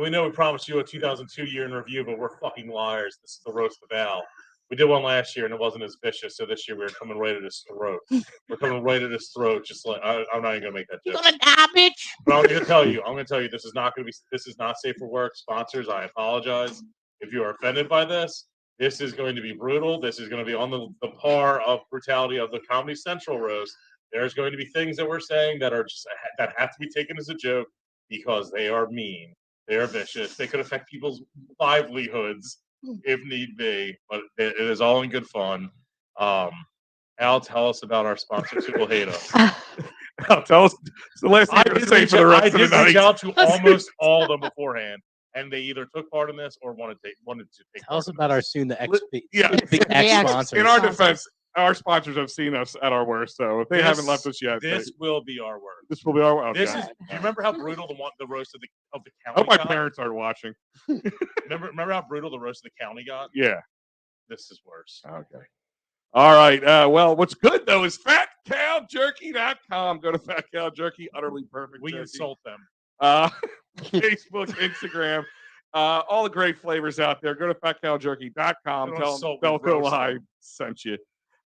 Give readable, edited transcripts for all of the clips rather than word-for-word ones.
We know we promised you a 2002 year in review, but we're fucking liars. This is the roast of Al. We did one last year and it wasn't as vicious, so this year we're coming right at his throat. We're coming right at his throat, just like I'm not even gonna make that joke. You're gonna die, bitch. But I'm gonna tell you, this is not safe for work. Sponsors, I apologize if you are offended by this. This is going to be brutal. This is going to be on the par of brutality of the Comedy Central roast. There's going to be things that we're saying that have to be taken as a joke because they are mean. They are vicious. They could affect people's livelihoods if need be, but it is all in good fun. Al, tell us about our sponsors who will hate us. Al, tell us the last thing you're going to say for the rest of the night. I did reach out to almost all of them beforehand, and they either took part in this or wanted to take Tell us about our soon the big X sponsors. In our defense, our sponsors have seen us at our worst, so if they haven't left us yet, this will be our worst. This will be our worst. This is. Do you remember how brutal the roast of the county? I hope my parents aren't watching. remember how brutal the roast of the county got? Yeah. This is worse. Okay. All right. Well, what's good though is fatcowjerky.com. Go to Fat Cow Jerky, utterly perfect. We jerky. insult them. Facebook, Instagram, all the great flavors out there. Go to fatcowjerky.com. Tell them Delco Live sent you.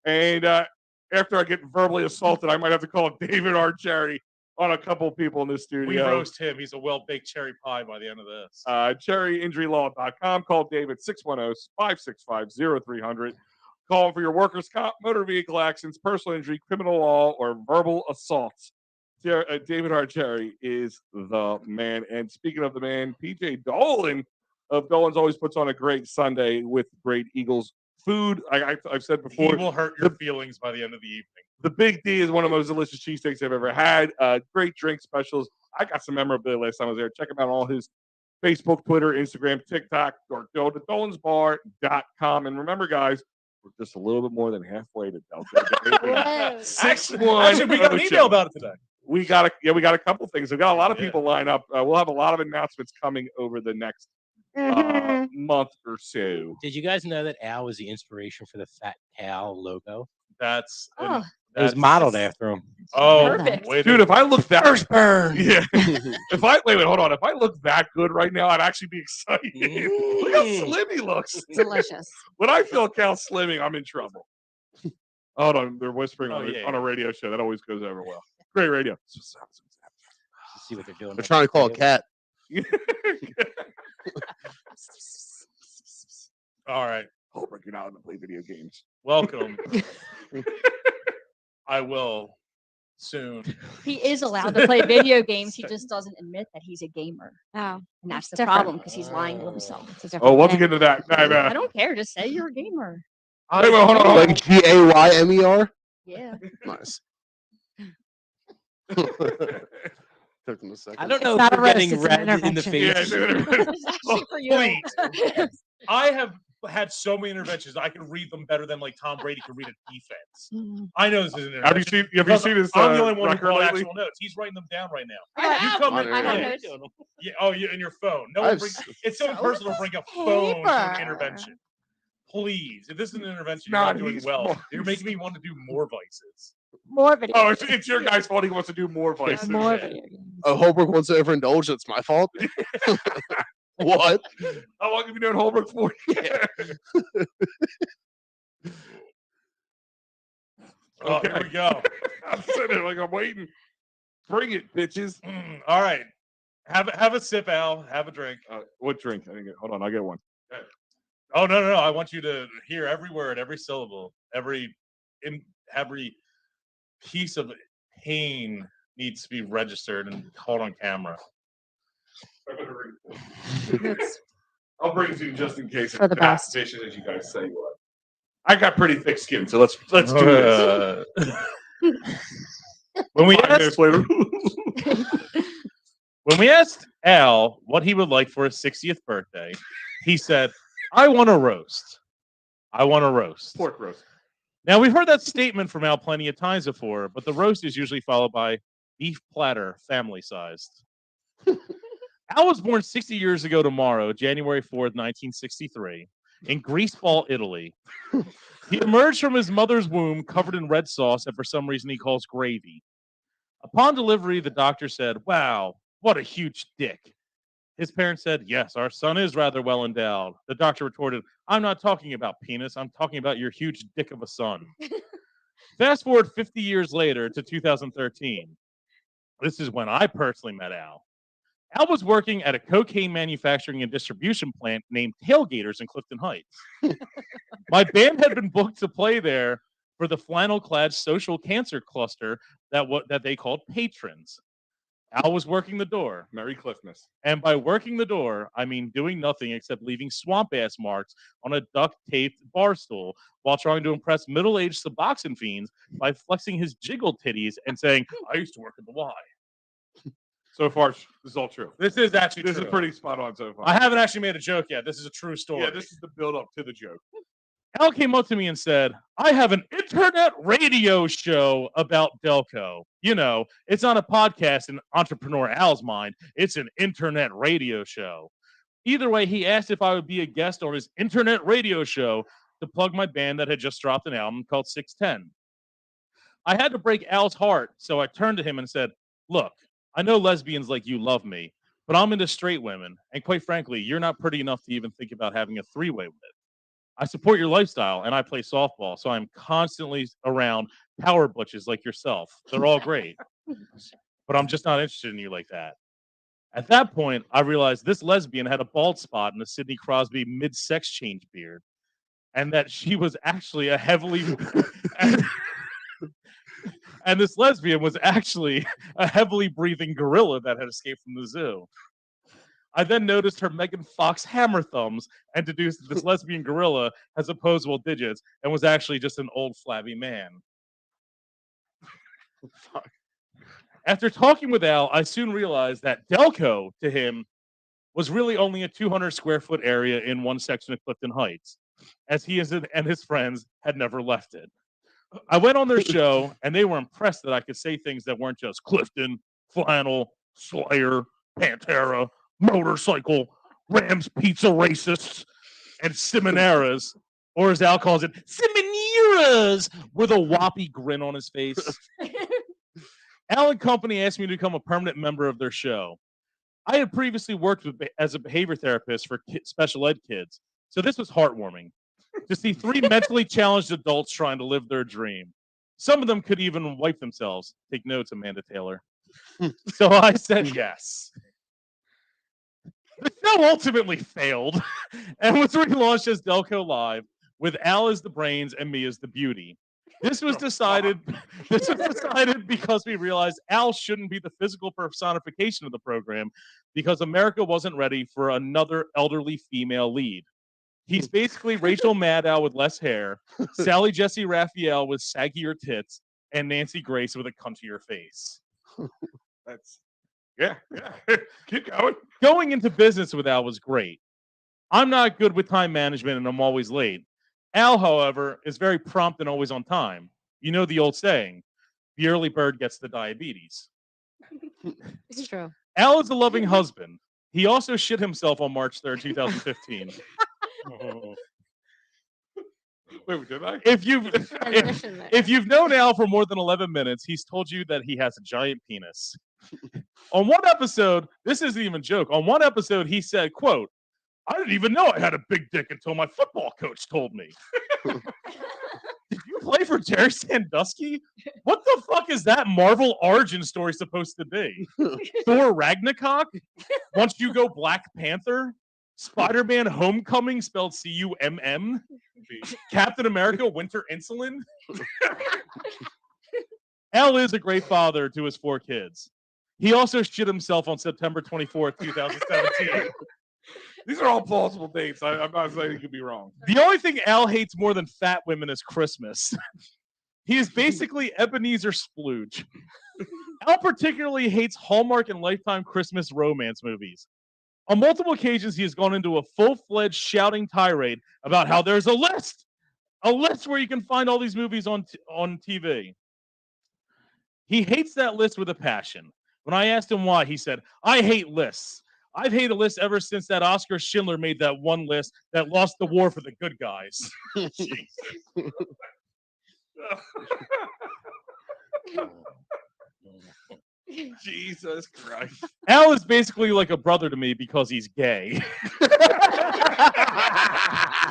And after I get verbally assaulted, I might have to call David R. Cherry on a couple of people in the studio. We roast him. He's a well-baked cherry pie by the end of this. Cherryinjurylaw.com. Call David 610-565-0300. Call him for your workers' comp, motor vehicle accidents, personal injury, criminal law, or verbal assaults. David R. Cherry is the man. And speaking of the man, PJ Dolan of Dolan's always puts on a great Sunday with great Eagles food. I've said before. He will hurt your feelings by the end of the evening. The Big D is one of the most delicious cheesesteaks I've ever had. Great drink specials. I got some memorabilia last time I was there. Check him out on all his Facebook, Twitter, Instagram, TikTok, or go to dolansbar.com. And remember, guys, we're just a little bit more than halfway to Delco. 6-1. Actually, we got an email about it today. We got a couple things. We've got a lot of people lined up. We'll have a lot of announcements coming over the next month or so. Did you guys know that Al was the inspiration for the Fat Cow logo? It was modeled after him. Oh, dude! If I look that first burn, yeah. If I hold on. If I look that good right now, I'd actually be excited. Look how slim he looks. Delicious. When I feel Cal slimming, I'm in trouble. Hold on, they're whispering on a radio show. That always goes over well. Great radio. Let's see what they're doing. They're trying to call a cat. All right. Holbrook, you're not allowed to play video games. Welcome. I will soon. He is allowed to play video games. He just doesn't admit that he's a gamer. Oh, and that's the different. problem because he's lying to himself. We'll get into that. I don't care. Just say you're a gamer. Wait, hold on. Like GAYMER? Yeah. Nice. Took them a second. I don't know if we're getting red in the face. Please. I have had so many interventions. I can read them better than like Tom Brady can read a defense. I know this isn't an intervention. Have you seen his I'm the only one who record brought lately? actual notes. He's writing them down right now. I have notes. Yeah, in your phone. It's so impersonal to bring a phone to an intervention. Please, if this is an intervention, you're not doing well. You're making me want to do more vices. More video. Oh, it's your guy's fault. He wants to do more vices. More video games. Holbrook wants to overindulge. It's my fault. What? How long have you known Holbrook for? Okay, here we go. I'm sitting there like I'm waiting. Bring it, bitches. All right. Have a sip, Al. Have a drink. What drink? Hold on, I'll get one. Okay. Oh, no. I want you to hear every word, every syllable, every piece of pain needs to be registered and called on camera. It's I'll bring it to you just in case For it's the not best. vicious as you guys say what. I got pretty thick skin, so let's do this. When we 5 minutes asked later. when we asked Al what he would like for his 60th birthday, he said, "I want a roast. I want a roast." Pork roast. Now we've heard that statement from Al plenty of times before, but the roast is usually followed by beef platter, family sized. Al was born 60 years ago tomorrow, January 4th, 1963, in Greaseball, Italy. He emerged from his mother's womb covered in red sauce that for some reason he calls gravy. Upon delivery, the doctor said, "Wow, what a huge dick." His parents said, "Yes, our son is rather well endowed." The doctor retorted, "I'm not talking about penis. I'm talking about your huge dick of a son." Fast forward 50 years later to 2013. This is when I personally met Al. Al was working at a cocaine manufacturing and distribution plant named Tailgaters in Clifton Heights. My band had been booked to play there for the flannel-clad social cancer cluster that they called Patrons. Al was working the door. Merry Cliffness. And by working the door, I mean doing nothing except leaving swamp-ass marks on a duct-taped bar stool while trying to impress middle-aged Suboxone fiends by flexing his jiggle titties and saying, "I used to work at the Y." So far, this is all true. This is actually This true. is pretty spot on so far. I haven't actually made a joke yet. This is a true story. Yeah, this is the build up to the joke. Al came up to me and said, "I have an internet radio show about Delco. You know, it's not a podcast in entrepreneur Al's mind. It's an internet radio show." Either way, he asked if I would be a guest on his internet radio show to plug my band that had just dropped an album called 610. I had to break Al's heart, so I turned to him and said, "Look, I know lesbians like you love me, but I'm into straight women, and quite frankly, you're not pretty enough to even think about having a three-way with it. I support your lifestyle, and I play softball, so I'm constantly around power butches like yourself. They're all great, but I'm just not interested in you like that." At that point, I realized this lesbian had a bald spot and a Sidney Crosby mid-sex change beard, and that she was actually a heavily and this lesbian was actually a heavily breathing gorilla that had escaped from the zoo. I then noticed her Megan Fox hammer thumbs and deduced that this lesbian gorilla has opposable digits and was actually just an old flabby man. After talking with Al, I soon realized that Delco, to him, was really only a 200 square foot area in one section of Clifton Heights, as he and his friends had never left it. I went on their show, and they were impressed that I could say things that weren't just Clifton, flannel, Slayer, Pantera, motorcycle, Rams pizza racists, and Simoneras, or as Al calls it, Simoneras, with a whoppy grin on his face. Al and company asked me to become a permanent member of their show. I had previously worked as a behavior therapist for special ed kids, so this was heartwarming to see three mentally challenged adults trying to live their dream. Some of them could even wipe themselves. Take notes, Amanda Taylor. So I said yes. The show ultimately failed and was relaunched as Delco Live, with Al as the brains and me as the beauty. This was decided because we realized Al shouldn't be the physical personification of the program because America wasn't ready for another elderly female lead. He's basically Rachel Maddow with less hair, Sally Jesse Raphael with saggier tits, and Nancy Grace with a cuntier face. That's yeah. Keep going. Going into business with Al was great. I'm not good with time management and I'm always late. Al, however, is very prompt and always on time. You know the old saying, the early bird gets the diabetes. It's true. Al is a loving husband. He also shit himself on March 3rd, 2015. Wait, did I? If you've known Al for more than 11 minutes, he's told you that he has a giant penis. On one episode, this isn't even a joke. On one episode, he said, quote, "I didn't even know I had a big dick until my football coach told me." Did you play for Jerry Sandusky? What the fuck is that Marvel origin story supposed to be? Thor Ragnarok? Once you go Black Panther? Spider-Man Homecoming spelled C-U-M-M? Captain America Winter Insulin? Al is a great father to his 4 kids. He also shit himself on September 24th, 2017. These are all plausible dates. I'm not saying you could be wrong. The only thing Al hates more than fat women is Christmas. He is basically Ebenezer Splooge. Al particularly hates Hallmark and Lifetime Christmas romance movies. On multiple occasions, he has gone into a full-fledged shouting tirade about how there's a list where you can find all these movies on TV. He hates that list with a passion. When I asked him why, he said, "I hate lists. I've hated lists ever since that Oscar Schindler made that one list that lost the war for the good guys." Jesus Christ. Al is basically like a brother to me because he's gay.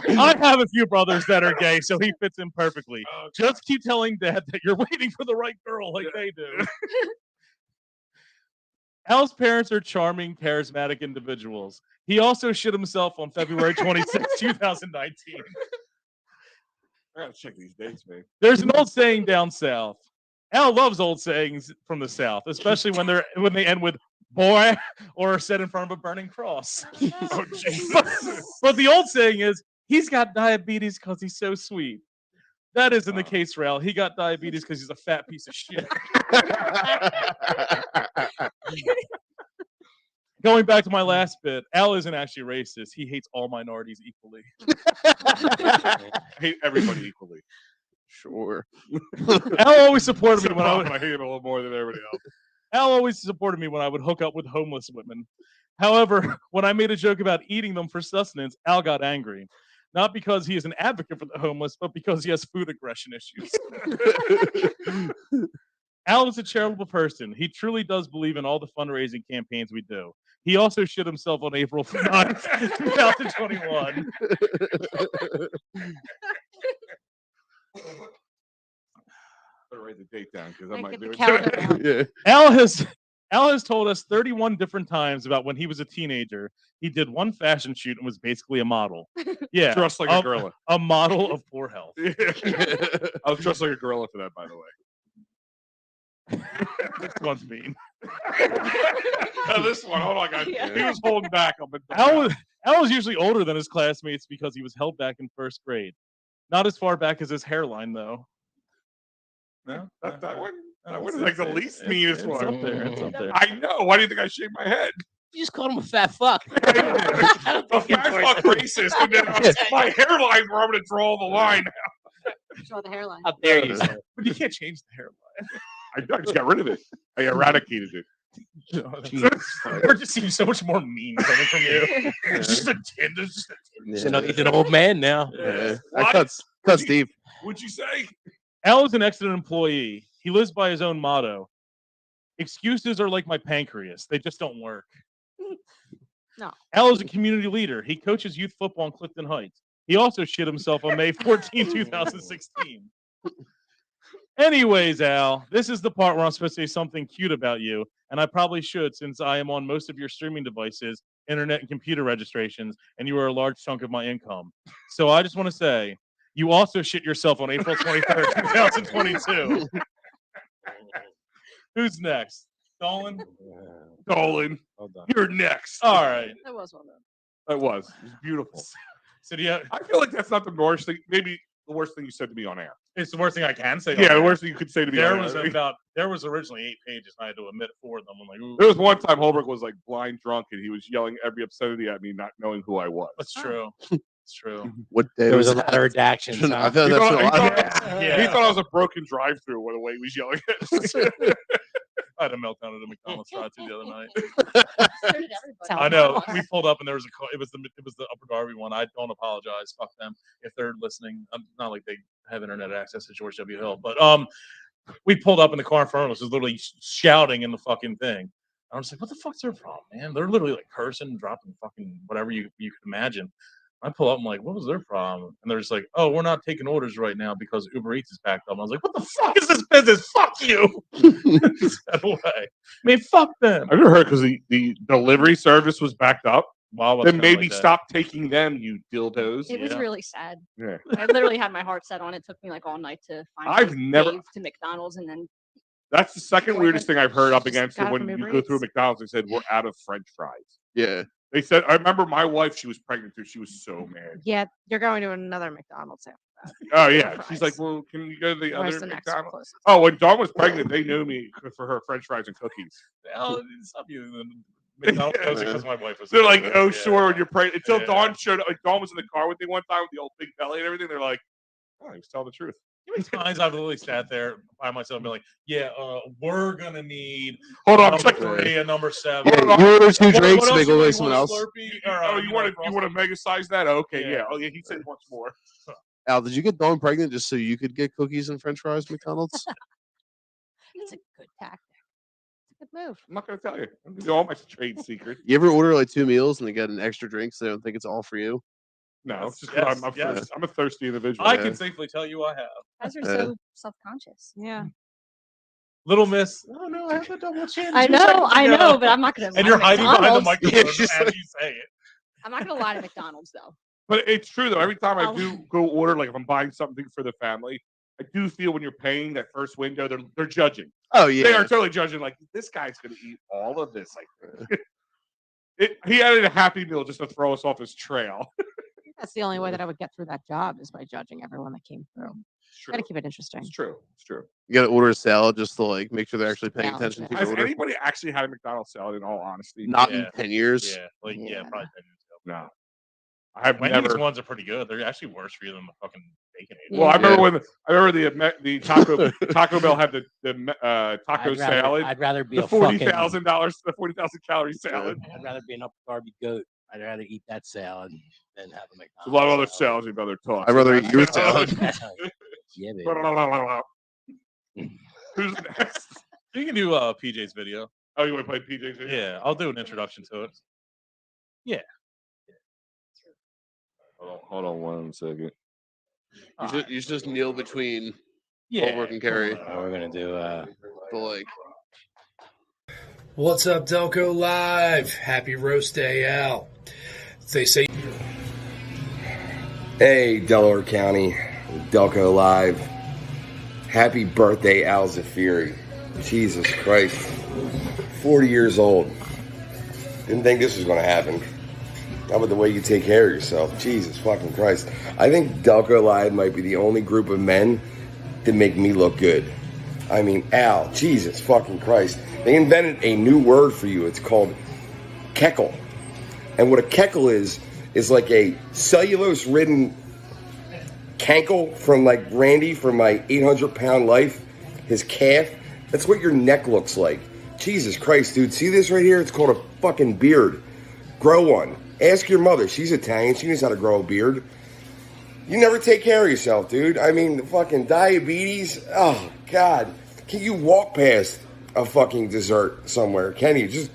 I have a few brothers that are gay, so he fits in perfectly. Oh, Just keep telling Dad that you're waiting for the right girl like they do. Al's parents are charming, charismatic individuals. He also shit himself on February 26, 2019. I gotta check these dates, man. There's an old saying down south. Al loves old sayings from the South, especially when they end with "boy" or are said in front of a burning cross. Oh, Jesus. But the old saying is, "He's got diabetes because he's so sweet." That isn't the case for Al. He got diabetes because he's a fat piece of shit. Going back to my last bit, Al isn't actually racist. He hates all minorities equally. I hate everybody equally. Sure. Al always supported me when I would. I hate him a little more than everybody else. Al always supported me when I would hook up with homeless women. However, when I made a joke about eating them for sustenance, Al got angry. Not because he is an advocate for the homeless, but because he has food aggression issues. Al is a charitable person. He truly does believe in all the fundraising campaigns we do. He also shit himself on April 9th, 2021. Better write the date down because I Like, might get do the it. calendar out. Yeah. Al has told us 31 different times about when he was a teenager. He did one fashion shoot and was basically a model. Yeah, Dressed like a gorilla. a model of poor health. I was dressed like a gorilla for that, by the way. This one's mean. Now this one, oh my God, Yeah. he was holding back. Al was usually older than his classmates because he was held back in first grade. Not as far back as his hairline, though. No, That one is like the least meanest it's one. up there. It's up there. I know. Why do you think I shaved my head? You just called him a fat fuck. A fat fuck racist, and then my hairline where I'm going to draw the line. Draw the hairline. How dare you, sir? But you can't change the hairline. I just got rid of it. I eradicated it. We're just seeing so much more mean coming from you. It's just a tin. It's just a tin. So, no, he's an old man now. Yeah. What? Cuts deep. What'd you say? Al is an excellent employee. He lives by his own motto. Excuses are like my pancreas. They just don't work. No. Al is a community leader. He coaches youth football in Clifton Heights. He also shit himself on May 14, 2016. Anyways, Al, this is the part where I'm supposed to say something cute about you, and I probably should since I am on most of your streaming devices, internet and computer registrations, and you are a large chunk of my income. So I just want to say, you also shit yourself on April 23rd, 2022. Who's next? Dolan? Dolan, Hold on. you're next. All right. That was one of them. That was. It was beautiful. So do you, I feel like that's not the worst thing. Maybe the worst thing you said to me on air. it's the worst thing I can say. Yeah, the worst thing you could say to me There on was air. there was originally 8 pages, and I had to omit 4 of them. I'm like, ooh, There was one time Holbrook was like blind drunk and he was yelling every obscenity at me, not knowing who I was. that's true. It's true. What day There was a that? lot of redactions. I Huh? feel He like that's thought- a he lot. thought- Yeah. He thought I was a broken drive-through when the way he was yelling at me. I had a meltdown at a McDonald's drive-thru the other night. So did everybody. I know. We pulled up and there was it was the Upper Darby one. I don't apologize. Fuck them if they're listening. Not like they have internet access to George W. Hill, but we pulled up in the car in front of us, was literally shouting in the fucking thing. I was like, what the fuck's their problem, man? They're literally like cursing, dropping fucking whatever you could imagine. I pull up, I'm like, what was their problem? And they're just like, oh, we're not taking orders right now because Uber Eats is packed up. I was like, what the fuck is this business? Fuck you. Step away. I mean, fuck them. I never heard because the delivery service was backed up. Wow, Then maybe stop taking them, you dildos. It was Yeah. really sad. Yeah. I literally had my heart set on it. It took me like all night to I've finally never- wave to McDonald's, and then That's the second Boy, weirdest thing I've heard up Just against got it it when from you Uber go through Eats. McDonald's. They said, we're out of French fries. Yeah. They said, I remember my wife, she was pregnant too. She was so mad. Yeah, you're going to another McDonald's after that. Oh, yeah. She's fries. like, well, can you go to the Where's other the next McDonald's? closest? Oh, when Dawn was pregnant, they knew me for her French fries and cookies. Well, stop using the McDonald's Yeah. because my wife was. They're like, Yeah. oh, sure, when you're pregnant. Until Yeah. Dawn showed up. Like, Dawn was in the car with me one time with the old big belly and everything. They're like, oh, he was telling the truth. How many times I've literally sat there by myself and been like, yeah, we're gonna need Hold on, number check. 3 and number 7. Yeah, you order 2 What- drinks, what and they else go you like want? someone You else. want a Slurpee? Or, Oh, you want to mega size that? Okay, yeah. Yeah. Oh, yeah. He said he wants more. Al, did you get Dawn pregnant just so you could get cookies and French fries, at McDonald's? It's a good tactic. It's a good move. I'm not going to tell you. I'm going to do all my trade secrets. You ever order like 2 meals and they get an extra drink so they don't think it's all for you? No, Yes, it's just 'cause yes, yes. I'm a thirsty individual. I Yeah. can safely tell you I have. Guys are Yeah. so self-conscious. Yeah. Little Miss. Oh no, I have a double chin. I 2 know, seconds I ago. know, but I'm not gonna. And you're hiding behind the microphone Yeah, she's as like- you say it. I'm not gonna lie to McDonald's though. But it's true though. Every time I Oh. do go order, like if I'm buying something for the family, I do feel when you're paying that first window, they're judging. Oh They are yeah. totally judging. Like this guy's going to eat all of this. Like he added a Happy Meal just to throw us off his trail. That's the only way that I would get through that job is by judging everyone that came through. It's true. Gotta keep it interesting. It's true. It's true. You gotta order a salad just to like make sure they're actually paying Salad, attention to yeah. your Has order. anybody actually had a McDonald's salad? In all honesty, Not Yeah. in 10 years. Yeah, like yeah, Yeah. probably 10 years ago. no. I have Wendy's never. ones are pretty good. They're actually worse for you than the fucking bacon. Well, I Yeah. remember when the Taco Bell had the taco salad, I'd rather be the a fucking. $40,000 calorie salad. I'd rather be an upper Darby goat. I'd rather eat that salad than have a McDonald's. There's a lot of other salads you'd rather talk. I'd rather eat your salad. Yeah, baby. Who's next? You can do PJ's video. Oh, you want to play PJ's video? Yeah, I'll do an introduction to it. Hold on 1 second. You should just kneel between Yeah, Holbrook and Carrie. We're gonna do. But like, What's up, Delco Live? Happy roast day, Al. They say Hey, Delaware County, Delco Live. Happy birthday, Al Zafiri. Jesus Christ. 40 years old. Didn't think this was going to happen. How about the way you take care of yourself? Jesus fucking Christ. I think Delco Live might be the only group of men that make me look good. I mean, Al, Jesus fucking Christ. They invented a new word for you. It's called keckle. And what a keckle is like a cellulose-ridden cankle from like Randy from my 800-pound life, his calf. That's what your neck looks like. Jesus Christ, dude. See this right here? It's called a fucking beard. Grow one. Ask your mother. She's Italian. She knows how to grow a beard. You never take care of yourself, dude. I mean, the fucking diabetes. Oh, God. Can you walk past a fucking dessert somewhere? Can you? Just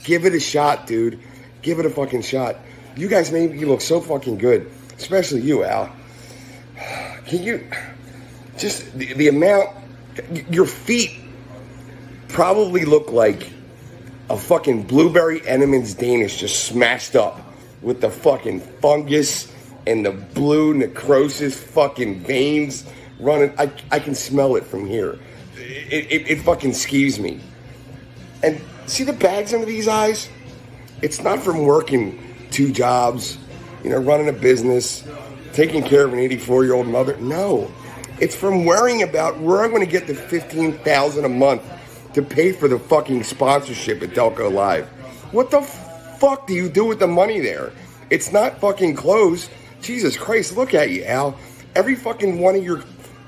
give it a shot, dude. Give it a fucking shot. You guys make you look so fucking good. Especially you, Al. Can you... Just the amount... Your feet probably look like a fucking blueberry Entenmann's Danish just smashed up with the fucking fungus and the blue necrosis fucking veins running. I can smell it from here. It fucking skeeves me. And see the bags under these eyes? It's not from working 2 jobs, running a business, taking care of an 84-year-old mother. No. It's from worrying about where I'm going to get the $15,000 a month to pay for the fucking sponsorship at Delco Live. What the fuck do you do with the money there? It's not fucking clothes. Jesus Christ, look at you, Al. Every fucking one of your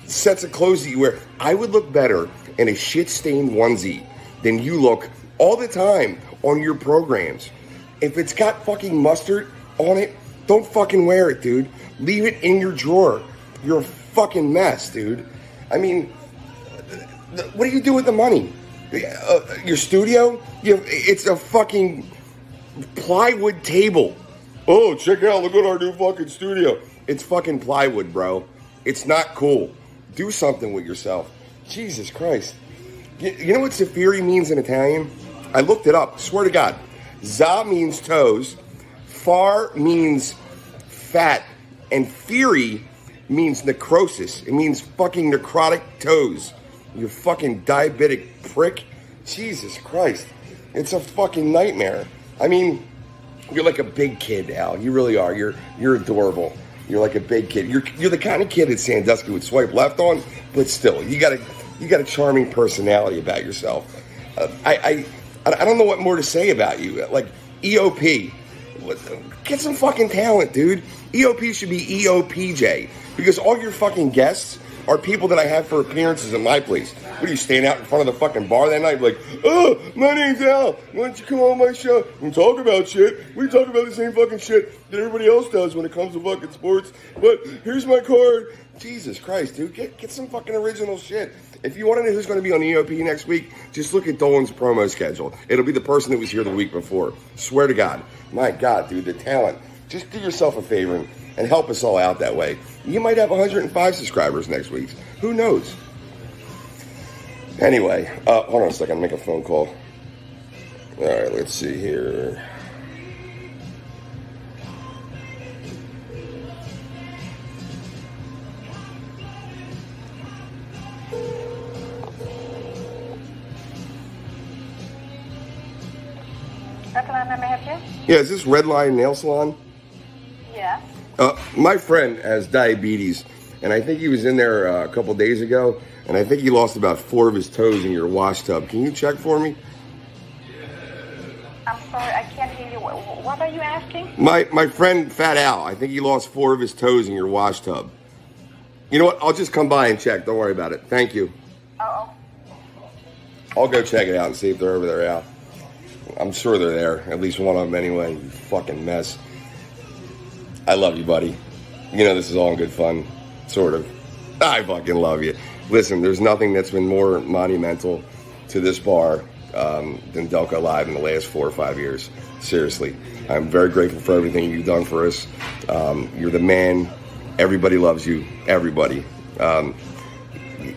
sets of clothes that you wear, I would look better in a shit-stained onesie than you look all the time on your programs. If it's got fucking mustard on it, don't fucking wear it, dude. Leave it in your drawer. You're a fucking mess, dude. I mean, what do you do with the money? Your studio? It's a fucking plywood table. Oh, check out, look at our new fucking studio. It's fucking plywood, bro. It's not cool. Do something with yourself. Jesus Christ. You know what Zafiri means in Italian? I looked it up, swear to God. Za means toes, far means fat, and fury means necrosis. It means fucking necrotic toes. You fucking diabetic prick. Jesus Christ. It's a fucking nightmare. I mean, you're like a big kid, Al. You really are. You're adorable. You're like a big kid. You're the kind of kid that Sandusky would swipe left on, but still, you got a charming personality about yourself. I don't know what more to say about you. Like EOP, get some fucking talent, dude. EOP should be EOPJ because all your fucking guests are people that I have for appearances at my place. What are you standing out in front of the fucking bar that night like, oh, my name's Al. Why don't you come on my show and talk about shit? We talk about the same fucking shit that everybody else does when it comes to fucking sports. But here's my card. Jesus Christ, dude, get some fucking original shit. If you want to know who's going to be on EOP next week, just look at Dolan's promo schedule. It'll be the person that was here the week before. Swear to God. My God, dude, the talent. Just do yourself a favor and help us all out that way. You might have 105 subscribers next week. Who knows? Anyway, hold on a second. I'll make a phone call. All right, let's see here. Yeah, is this Red Line Nail Salon? Yeah. My friend has diabetes, and I think he was in there a couple days ago, and I think he lost about 4 of his toes in your wash tub. Can you check for me? I'm sorry, I can't hear you. What are you asking? My friend Fat Al, I think he lost 4 of his toes in your wash tub. You know what? I'll just come by and check. Don't worry about it. Thank you. Uh-oh. I'll go check it out and see if they're over there, Al. I'm sure they're there. At least one of them anyway. You fucking mess. I love you, buddy. You know this is all in good fun. Sort of. I fucking love you. Listen, there's nothing that's been more monumental to this bar than Delco Live in the last 4 or 5 years. Seriously. I'm very grateful for everything you've done for us. You're the man. Everybody loves you. Everybody.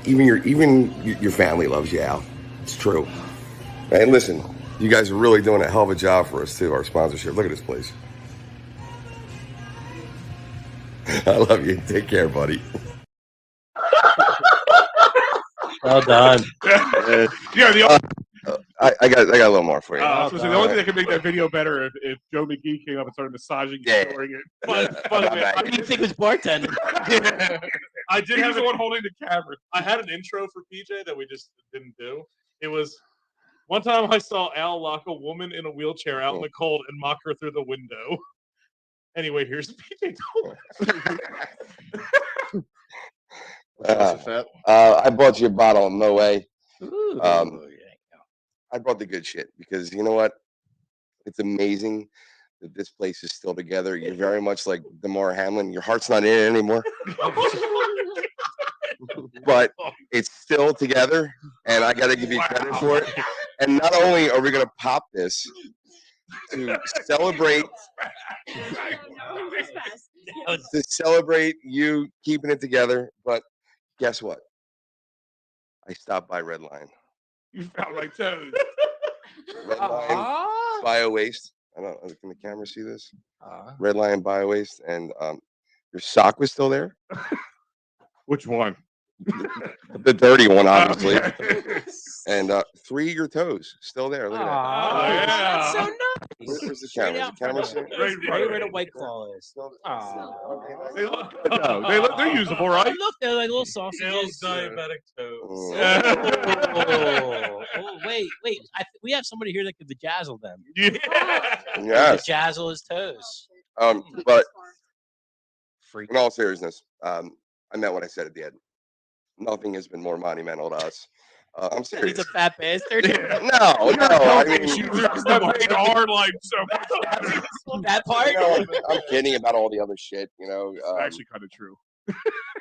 Even your family loves you, Al. It's true. And listen, you guys are really doing a hell of a job for us, too, our sponsorship. Look at this place. I love you. Take care, buddy. Well done. Yeah, I got a little more for you. So the only thing that could make that video better if Joe McGee came up and started massaging you during it. I didn't think it was bartender. I did He have was the one holding the camera. I had an intro for PJ that we just didn't do. It was one time I saw Al lock a woman in a wheelchair out in the cold and mock her through the window. Anyway, here's PJ Dolan. I bought you a bottle of Moe. Ooh, I brought the good shit because you know what? It's amazing that this place is still together. You're very much like Damar Hamlin. Your heart's not in it anymore, but it's still together, and I got to give you credit for it. And not only are we going to pop this to celebrate you keeping it together, but guess what? I stopped by Red Line. You found my toes. Red Line Bio Waste. I don't know. Can the camera see this? Red Line Bio Waste, and your sock was still there. Which one? The dirty one, obviously. Okay. And 3 of your toes still there. Look at that. Yeah. That's so nice. Where's the camera? Is the camera see? Right where the White Claw is. They look good, though. They're usable, right? Look, they're like little sausages. Diabetic toes. Oh, wait. We have somebody here that could vajazzle them. Yes. Vajazzle his toes. But Freak. in all seriousness, I meant what I said at the end. Nothing has been more monumental to us. I'm serious. He's a fat bastard. No. I mean, That made our life so much. That part? I'm kidding about all the other shit. You know, It's actually kind of true.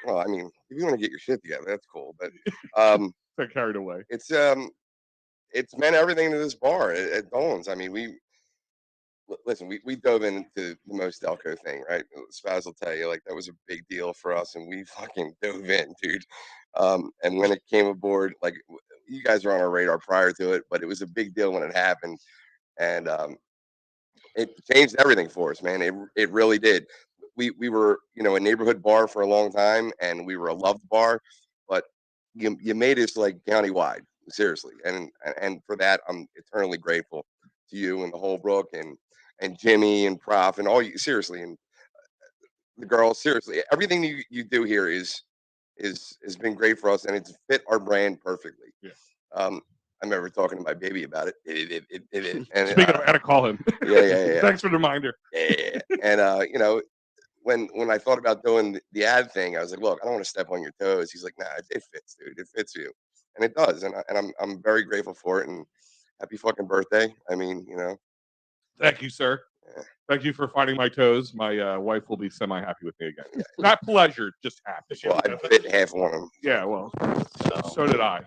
well, I mean, if you want to get your shit together, that's cool. But Got carried away. it's meant everything to this bar at Dolan's. I mean, we dove into the most Delco thing, right? Spaz will tell you, like, that was a big deal for us, and we fucking dove in, dude. And when it came aboard, like, you guys were on our radar prior to it, but it was a big deal when it happened, and it changed everything for us, man. It really did. We were, a neighborhood bar for a long time, and we were a loved bar, but you made us like countywide, seriously, and for that I'm eternally grateful to you and the Holbrook and Jimmy and Prof and all you, seriously, and the girls, seriously, everything you do here has been great for us, and it's fit our brand perfectly. Yeah. I remember talking to my baby about it. And, Speaking of, I gotta call him. Yeah. Thanks for the reminder. Yeah. And you know, when I thought about doing the ad thing, I was like, look, I don't want to step on your toes. He's like, nah, it fits, dude. It fits you, and it does. And I'm very grateful for it. And happy fucking birthday. I mean, you know. Thank you, sir. Yeah. Thank you for finding my toes. My wife will be semi-happy with me again. Not pleasure, just happy. Well, I fit half on them. Yeah, well, so did I.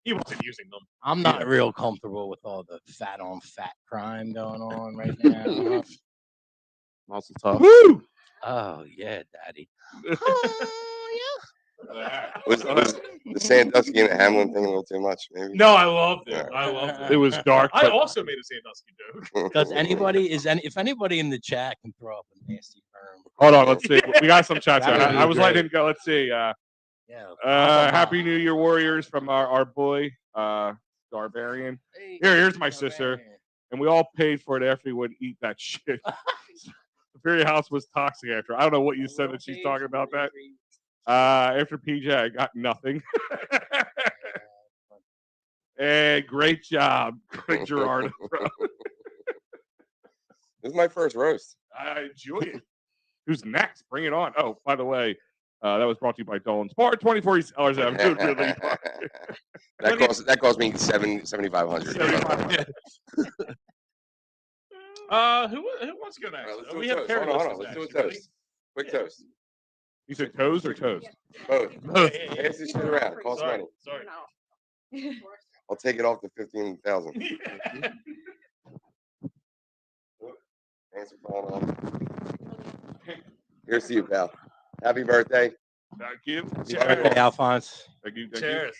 He wasn't using them. I'm not real comfortable with all the fat on fat crime going on right now. Muscle tough. Woo! Oh yeah, daddy. Was the Sandusky and Hamlin thing a little too much? Maybe. No, I loved it. Yeah. I loved it. It was dark. I But also made a Sandusky joke. Does if anybody in the chat can throw up a nasty term? hold on, let's see. We got some chats. That Here. would be I was letting great. him go. Let's see. Yeah. Happy New Year, Warriors, from our boy, Starbarian. Here's my sister. And we all paid for it after we would eat that shit. Superior House was toxic after. I don't know what you said that she's talking about that. After PJ, I got nothing. Hey, great job, Greg Gerardo. This is my first roast. I enjoy it. Who's next? Bring it on. Oh, by the way, that was brought to you by Dolan's Bar. $24. I'm doing really fine. that cost me $7,500. Who wants to go next? All right, let's do We a have toast. Hold on. Perry Let's do a next. Ready? toast. Quick toast. You said toes or toast? Both. Both. Pass this shit around. It costs money. Sorry. I'll take it off the 15,000. Thanks for falling off. Here's to you, pal. Happy birthday. Thank you. Hey, Alphonse. Thank you. Thank Cheers.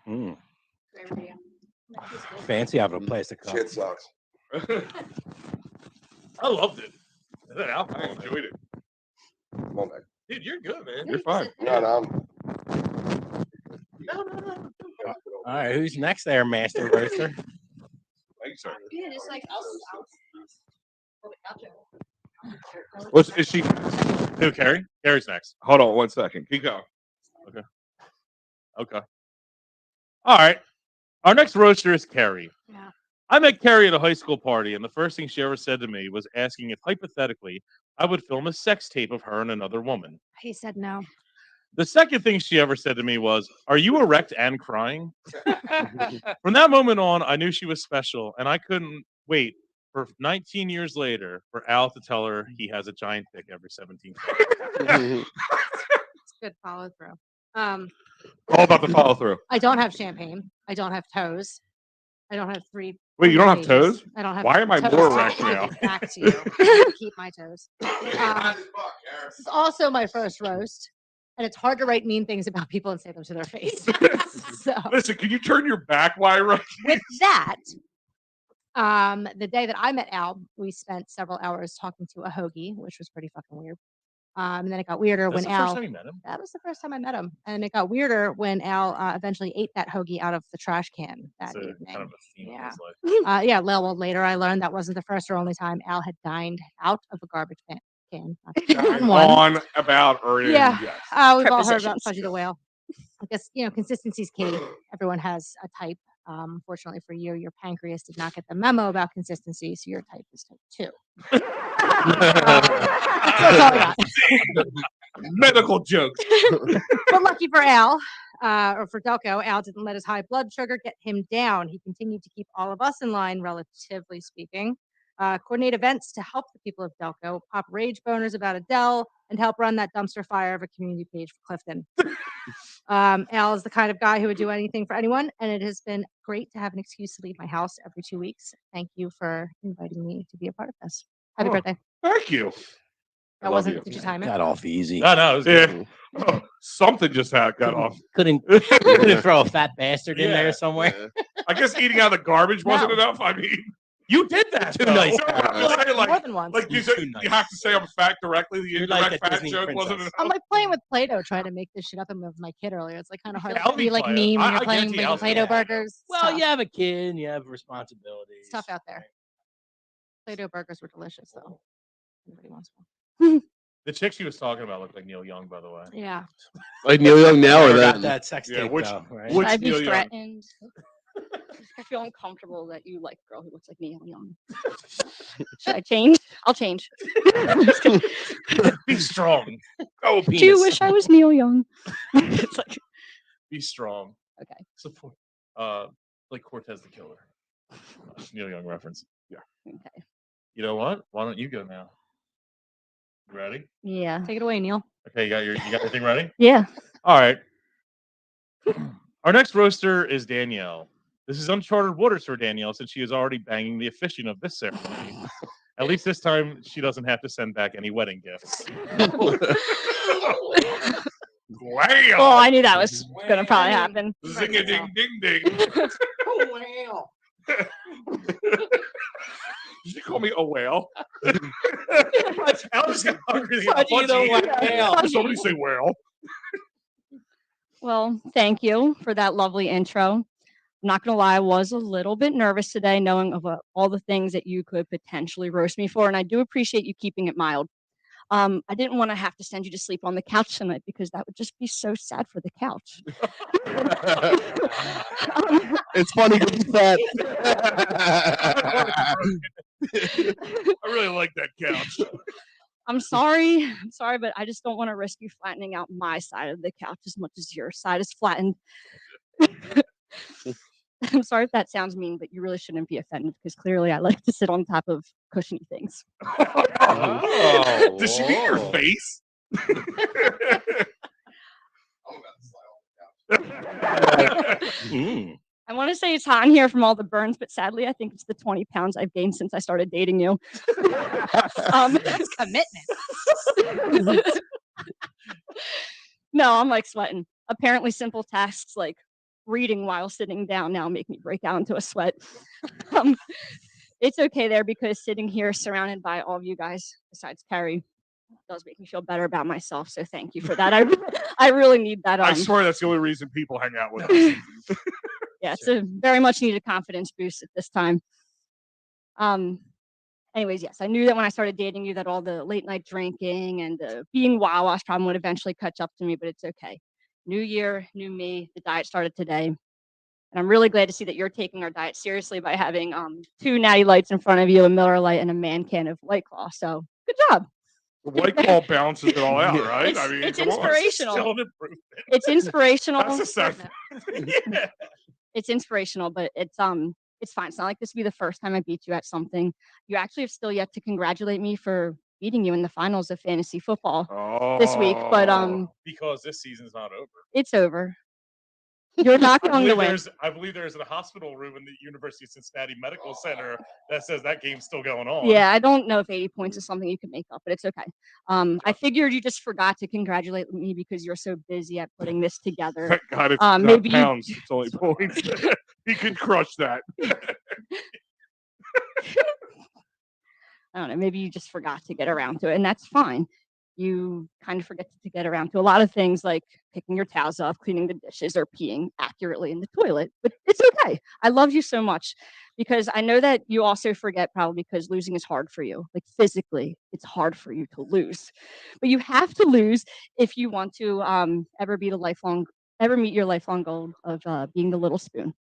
Mm. Fancy having a plastic cup. Shit sucks. you. I loved it. I enjoyed it. Come on back. Dude, you're good, man. You're fine. No. All right, who's next there, Master Roaster? Thank you, sir. Yeah, just like Is she? Who, Carrie? Carrie's next. Hold on 1 second. Keep going. Okay. All right. Our next roaster is Carrie. Yeah. I met Carrie at a high school party, and the first thing she ever said to me was asking if, hypothetically, I would film a sex tape of her and another woman. He said no. The second thing she ever said to me was, "Are you erect and crying?" From that moment on, I knew she was special, and I couldn't wait for 19 years later for Al to tell her he has a giant dick every 17 seconds. It's good follow through. All about the follow through. I don't have champagne. I don't have toes. I don't have three. Wait, you don't have pages. toes? I don't have. Why am I toes. more erect now? Back to you. Keep my toes. This is also my first roast, and it's hard to write mean things about people and say them to their face. So Listen, can you turn your back while I write? with that, the day that I met Al, we spent several hours talking to a hoagie, which was pretty fucking weird. And then it got weirder That's when the first Al. time you met him? That was the first time I met him, and it got weirder when Al eventually ate that hoagie out of the trash can that It's a evening. kind of a theme Yeah. of his life. Yeah, well, later I learned that wasn't the first or only time Al had dined out of a garbage can. Not just on one. On, about, or in. Yeah. Yes. We've all heard about Prepositions. Fudgy the Whale. I guess, consistency's key. Everyone has a type. Fortunately for you, your pancreas did not get the memo about consistency, so your type is type 2. That's all I got. Medical jokes. But lucky for Al, or for Delco, Al didn't let his high blood sugar get him down. He continued to keep all of us in line, relatively speaking. Coordinate events to help the people of Delco, pop rage boners about Adele, and help run that dumpster fire of a community page for Clifton. Al is the kind of guy who would do anything for anyone, and it has been great to have an excuse to leave my house every 2 weeks. Thank you for inviting me to be a part of this. Happy birthday. Thank you. That love wasn't. you. Did you time it? Got off easy. No, it was good. Yeah. Oh, something just got off. Couldn't throw a fat bastard in there somewhere. I guess eating out of the garbage wasn't No. enough. I mean, You did that. Too though. nice. So I'm saying, More like, than once. like you, Too you nice. have to say I'm fat directly. The You're like indirect a fat Disney joke wasn't princess. I'm enough. like playing with Play-Doh, trying to make this shit up with my kid earlier. It's like kind of hard I'll to be be like Play-Doh. me when I you're playing guarantee making I'll Play-Doh Play-Doh. burgers. It's Well, tough. you have a kid and you have responsibilities. It's tough out there. Play-Doh burgers were delicious, though. Anybody wants one? The chick she was talking about looked like Neil Young, by the way. Yeah. Like Neil Young now or Never got then? that sex Yeah, tape which- though, right? which- I'd be Neil Young? threatened. I feel uncomfortable that you like a girl who looks like Neil Young. Should I change? I'll change. Be strong. Oh, Do you wish I was Neil Young? It's like, Be strong. okay. Support. Like Cortez the Killer. Neil Young reference. Okay. You know what? Why don't you go now? You ready? Yeah. Take it away, Neil. Okay, you got everything ready? Yeah. All right. Our next roaster is Danielle. This is uncharted waters for Danielle since she is already banging the officiant of this ceremony. At least this time, she doesn't have to send back any wedding gifts. Wow. Well, I knew that was gonna probably happen. Zing a ding ding ding. Wow. Did you call me a whale? I was just hungry to get a Fudgy the fudgy. whale. Somebody say whale. Well, thank you for that lovely intro. I'm not gonna lie, I was a little bit nervous today, knowing of all the things that you could potentially roast me for, and I do appreciate you keeping it mild. I didn't want to have to send you to sleep on the couch tonight because that would just be so sad for the couch. It's funny because he's fat. I really like that couch. I'm sorry, but I just don't want to risk you flattening out my side of the couch as much as your side is flattened. I'm sorry if that sounds mean, but you really shouldn't be offended because clearly I like to sit on top of cushiony things. Oh, Does she mean your whoa. face? Mm. I want to say it's hot in here from all the burns, but sadly, I think it's the 20 pounds I've gained since I started dating you. That's commitment. No, I'm like sweating. Apparently, simple tasks like reading while sitting down now make me break out into a sweat. Um, it's okay there because sitting here surrounded by all of you guys, besides Carrie, does make me feel better about myself. So thank you for that. I really need that. I swear that's the only reason people hang out with us. Yeah, it's a very much needed confidence boost at this time. Anyways, yes, I knew that when I started dating you that all the late night drinking and the being wawash problem would eventually catch up to me, but it's okay. New year, new me. The diet started today. And I'm really glad to see that you're taking our diet seriously by having 2 Natty Lights in front of you, a Miller Lite, and a man can of White Claw. So good job. The White Claw balances it all out, right? It's come on. inspirational. Still an improvement. It's inspirational. That's a set. Yeah. It's inspirational, but it's fine. It's not like this will be the first time I beat you at something. You actually have still yet to congratulate me for beating you in the finals of fantasy football this week, but Because this season's not over. it's over. You're not going to win. I believe there's a hospital room in the University of Cincinnati Medical Center that says that game's still going on. Yeah, I don't know if 80 points is something you can make up, but it's okay. I figured you just forgot to congratulate me because you're so busy at putting this together. Thank God it's not maybe you- pounds. It's only points. He could crush that. I don't know, maybe you just forgot to get around to it, and that's fine. You kind of forget to get around to a lot of things like picking your towels off, cleaning the dishes, or peeing accurately in the toilet, but it's okay. I love you so much because I know that you also forget probably because losing is hard for you. Like physically, it's hard for you to lose, but you have to lose if you want to ever meet your lifelong goal of being the little spoon,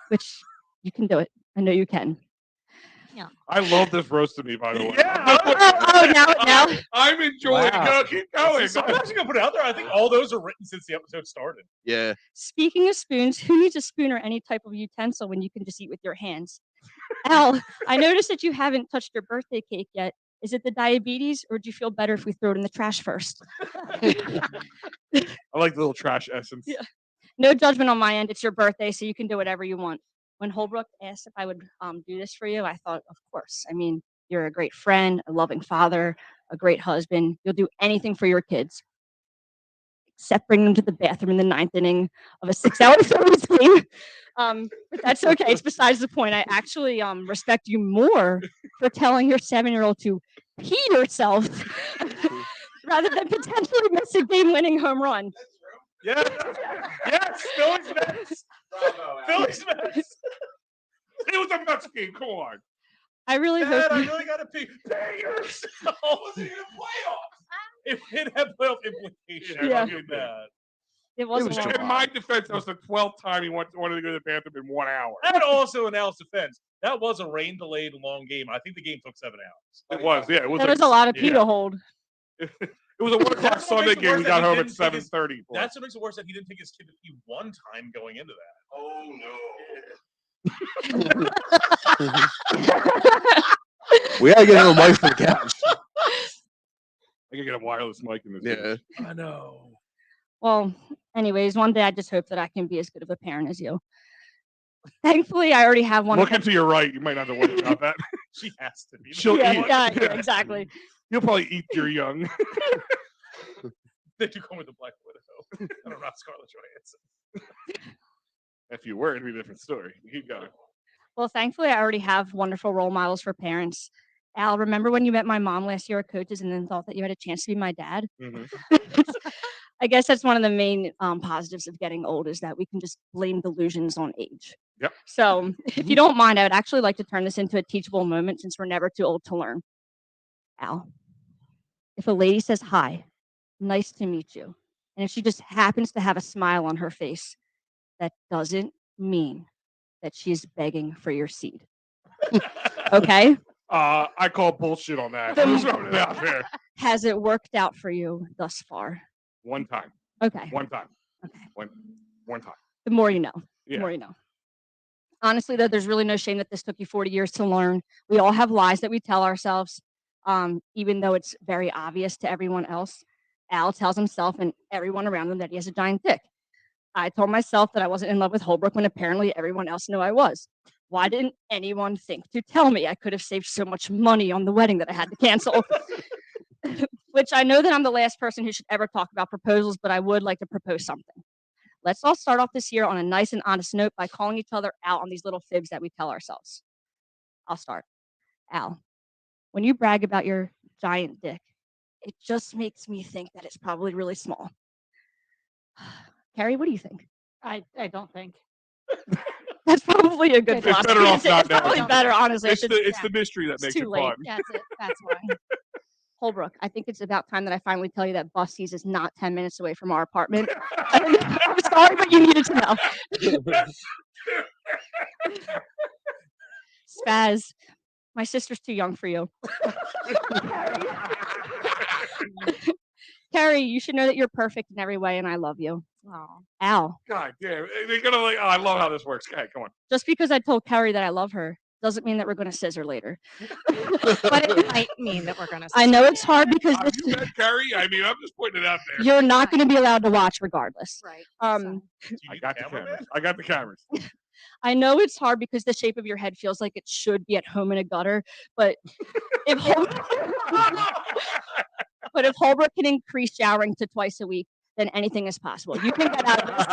which you can do it. I know you can. I love this roast of me, by the way. Now. I'm enjoying Wow. it. Keep going. Sometimes you gonna put it out there. I think all those are written since the episode started. Yeah. Speaking of spoons, who needs a spoon or any type of utensil when you can just eat with your hands? Al, I noticed that you haven't touched your birthday cake yet. Is it the diabetes, or do you feel better if we throw it in the trash first? I like the little trash essence. Yeah. No judgment on my end. It's your birthday, so you can do whatever you want. When Holbrook asked if I would do this for you, I thought, of course. I mean, you're a great friend, a loving father, a great husband. You'll do anything for your kids, except bring them to the bathroom in the 9th inning of a 6-hour Phillies game. But that's okay. It's besides the point. I actually respect you more for telling your 7-year-old to pee yourself rather than potentially miss a game-winning home run. Yes, yes, Phillies Mets. Phillies Mets. It was a Mets game. Come on. I really Dad, hope I you. really gotta pee. Pay yourself. Was it in playoffs? If it had playoff implications, Yeah. I'll give that. It wasn't was long. In my defense, that was the 12th time he wanted to go to the bathroom in 1 hour. And also in Al's defense, that was a rain-delayed long game. I think the game took 7 hours. It was, yeah. It was There like, was a lot of pee yeah. to hold. It was a 1 o'clock That's what Sunday makes it game. worse We that got he home at didn't take his- 7:30. That's what makes it worse that he didn't take his kid to pee one time going into that. Oh no. We gotta get him a mic for the couch. I can get a wireless mic in this. Yeah. I know. Well, anyways, one day I just hope that I can be as good of a parent as you. Thankfully, I already have one. Looking to your right, you might not have to worry about that. She has to be. She'll yeah, eat. yeah, exactly. You'll probably eat your young. They do come with the Black Widow. And I'm not Scarlett Johansson. If you were, it'd be a different story. Keep going. Well, thankfully, I already have wonderful role models for parents. Al, remember when you met my mom last year at Coaches and then thought that you had a chance to be my dad? I guess that's one of the main positives of getting old is that we can just blame delusions on age. Yep. So if you don't mind, I would actually like to turn this into a teachable moment since we're never too old to learn. Al, if a lady says hi, nice to meet you, and if she just happens to have a smile on her face, that doesn't mean that she's begging for your seed. Okay? I call bullshit on that. Then- I'm just throwing it out there. Has it worked out for you thus far? One time. Okay. One time. Okay. One time. The more you know. The Yeah. more you know. Honestly, though, there's really no shame that this took you 40 years to learn. We all have lies that we tell ourselves, even though it's very obvious to everyone else. Al tells himself and everyone around him that he has a giant dick. I told myself that I wasn't in love with Holbrook when apparently everyone else knew I was. Why didn't anyone think to tell me? I could have saved so much money on the wedding that I had to cancel. Which I know that I'm the last person who should ever talk about proposals, but I would like to propose something. Let's all start off this year on a nice and honest note by calling each other out on these little fibs that we tell ourselves. I'll start. Al, when you brag about your giant dick, it just makes me think that it's probably really small. Carrie, what do you think? I don't think. That's probably a good It's philosophy. better off not It's probably knowing. better, honestly. It's the mystery that it's makes too it late. fun. That's it. That's why. Holbrook, I think it's about time that I finally tell you that Busty's is not 10 minutes away from our apartment. I'm sorry, but you needed to know. Spaz, my sister's too young for you. Carrie, you should know that you're perfect in every way and I love you. Oh. Al, God damn. They're gonna like, oh, I love how this works. Okay, come on. just because I told Carrie that I love her doesn't mean that we're going to scissor later. But it might mean that we're going to. I know it's hard because Have you met Carrie? I mean, I'm just pointing it out there. you're not going to be allowed to watch regardless. Right. Um, I got the cameras. I got the cameras. I know it's hard because the shape of your head feels like it should be at home in a gutter, but if Holbrook can increase showering to twice a week, then anything is possible. You can get out of this.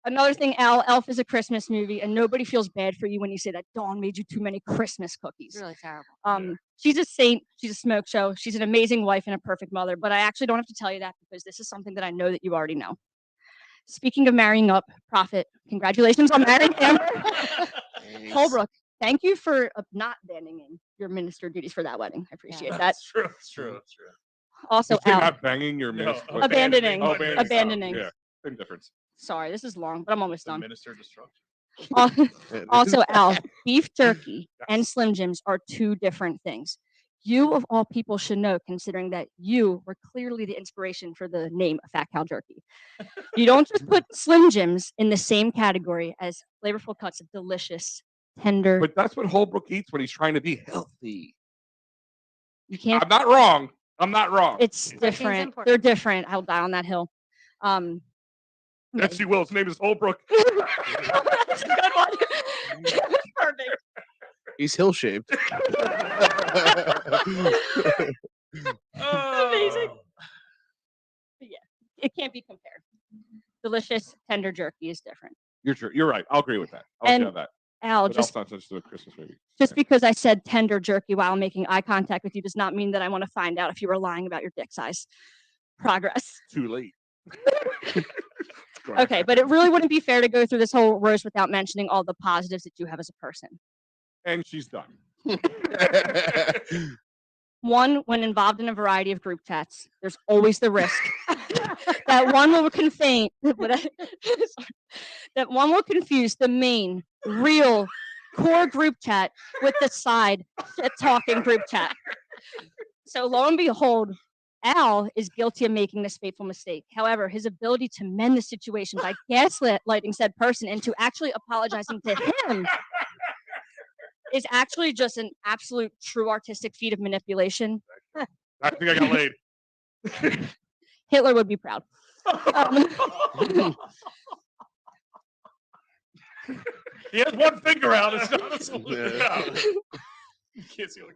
Another thing, Al, Elf is a Christmas movie, and nobody feels bad for you when you say that Dawn made you too many Christmas cookies. It's really terrible. She's a saint. She's a smoke show. She's an amazing wife and a perfect mother. But I actually don't have to tell you that because this is something that I know that you already know. Speaking of marrying up, Prophet, congratulations on marrying Amber. Holbrook, thank you for not abandoning your minister duties for that wedding. I appreciate that. That's true. That's true. That's true. Also, You're Al, not banging your No, minister. abandoning. Oh, Abandoning. Yeah, same difference. sorry, this is long, but I'm almost The done. minister destruction. Also, Al, beef jerky and Slim Jims are two different things. You, of all people, should know, considering that you were clearly the inspiration for the name Fat Cow Jerky. You don't just put Slim Jims in the same category as flavorful cuts of delicious, tender. But that's what Holbrook eats when he's trying to be healthy. You can't. I'm not wrong. I'm not wrong. It's different. important. They're different. I'll die on that hill. Yes, you will. His name is Holbrook. That's a good one. Perfect. He's hill shaped. Amazing. But yeah, it can't be compared. delicious, tender jerky is different. You're right. I'll agree with that. I'll let you have that. Al, What else just not touched to a Christmas movie? just because I said tender jerky while making eye contact with you does not mean that I want to find out if you were lying about your dick size. Progress. Too late. Okay, but it really wouldn't be fair to go through this whole roast without mentioning all the positives that you have as a person. And she's done. One, when involved in a variety of group chats, there's always the risk that one will that one will confuse the main, real, core group chat with the side shit-talking group chat. So lo and behold, Al is guilty of making this fateful mistake. However, his ability to mend the situation by gaslighting said person into actually apologizing to him is actually just an absolute true artistic feat of manipulation. I think I got laid. Hitler would be proud. He has one finger out. It's not a salute. No. You can't see on the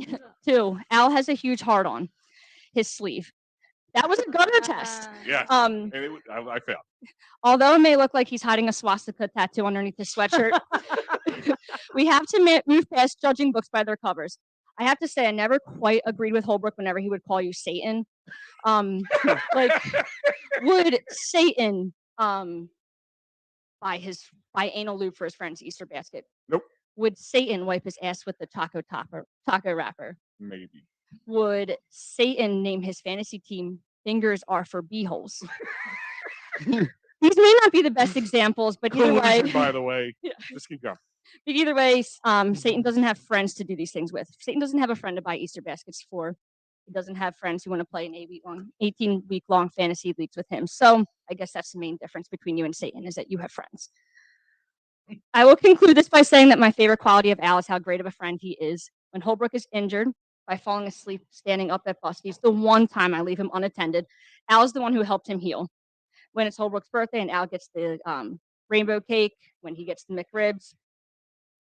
camera. 2, Al has a huge heart on his sleeve. That was a gunner test. Yes. And I failed. Although it may look like he's hiding a swastika tattoo underneath his sweatshirt, we have to move past judging books by their covers. I have to say, I never quite agreed with Holbrook whenever he would call you Satan. Like, would Satan buy anal lube for his friend's Easter basket? Nope. Would Satan wipe his ass with the taco wrapper? Maybe. Would Satan name his fantasy team "Fingers Are for Beeholes"? These may not be the best examples, but either way, by the way, just keep going. But either way, Satan doesn't have friends to do these things with. Satan doesn't have a friend to buy Easter baskets for. He doesn't have friends who want to play an 18-week-long fantasy leagues with him. So I guess that's the main difference between you and Satan is that you have friends. I will conclude this by saying that my favorite quality of Al is how great of a friend he is. When Holbrook is injured by falling asleep standing up at Busty's, the one time I leave him unattended, Al is the one who helped him heal. When it's Holbrook's birthday and Al gets the rainbow cake, when he gets the McRibs,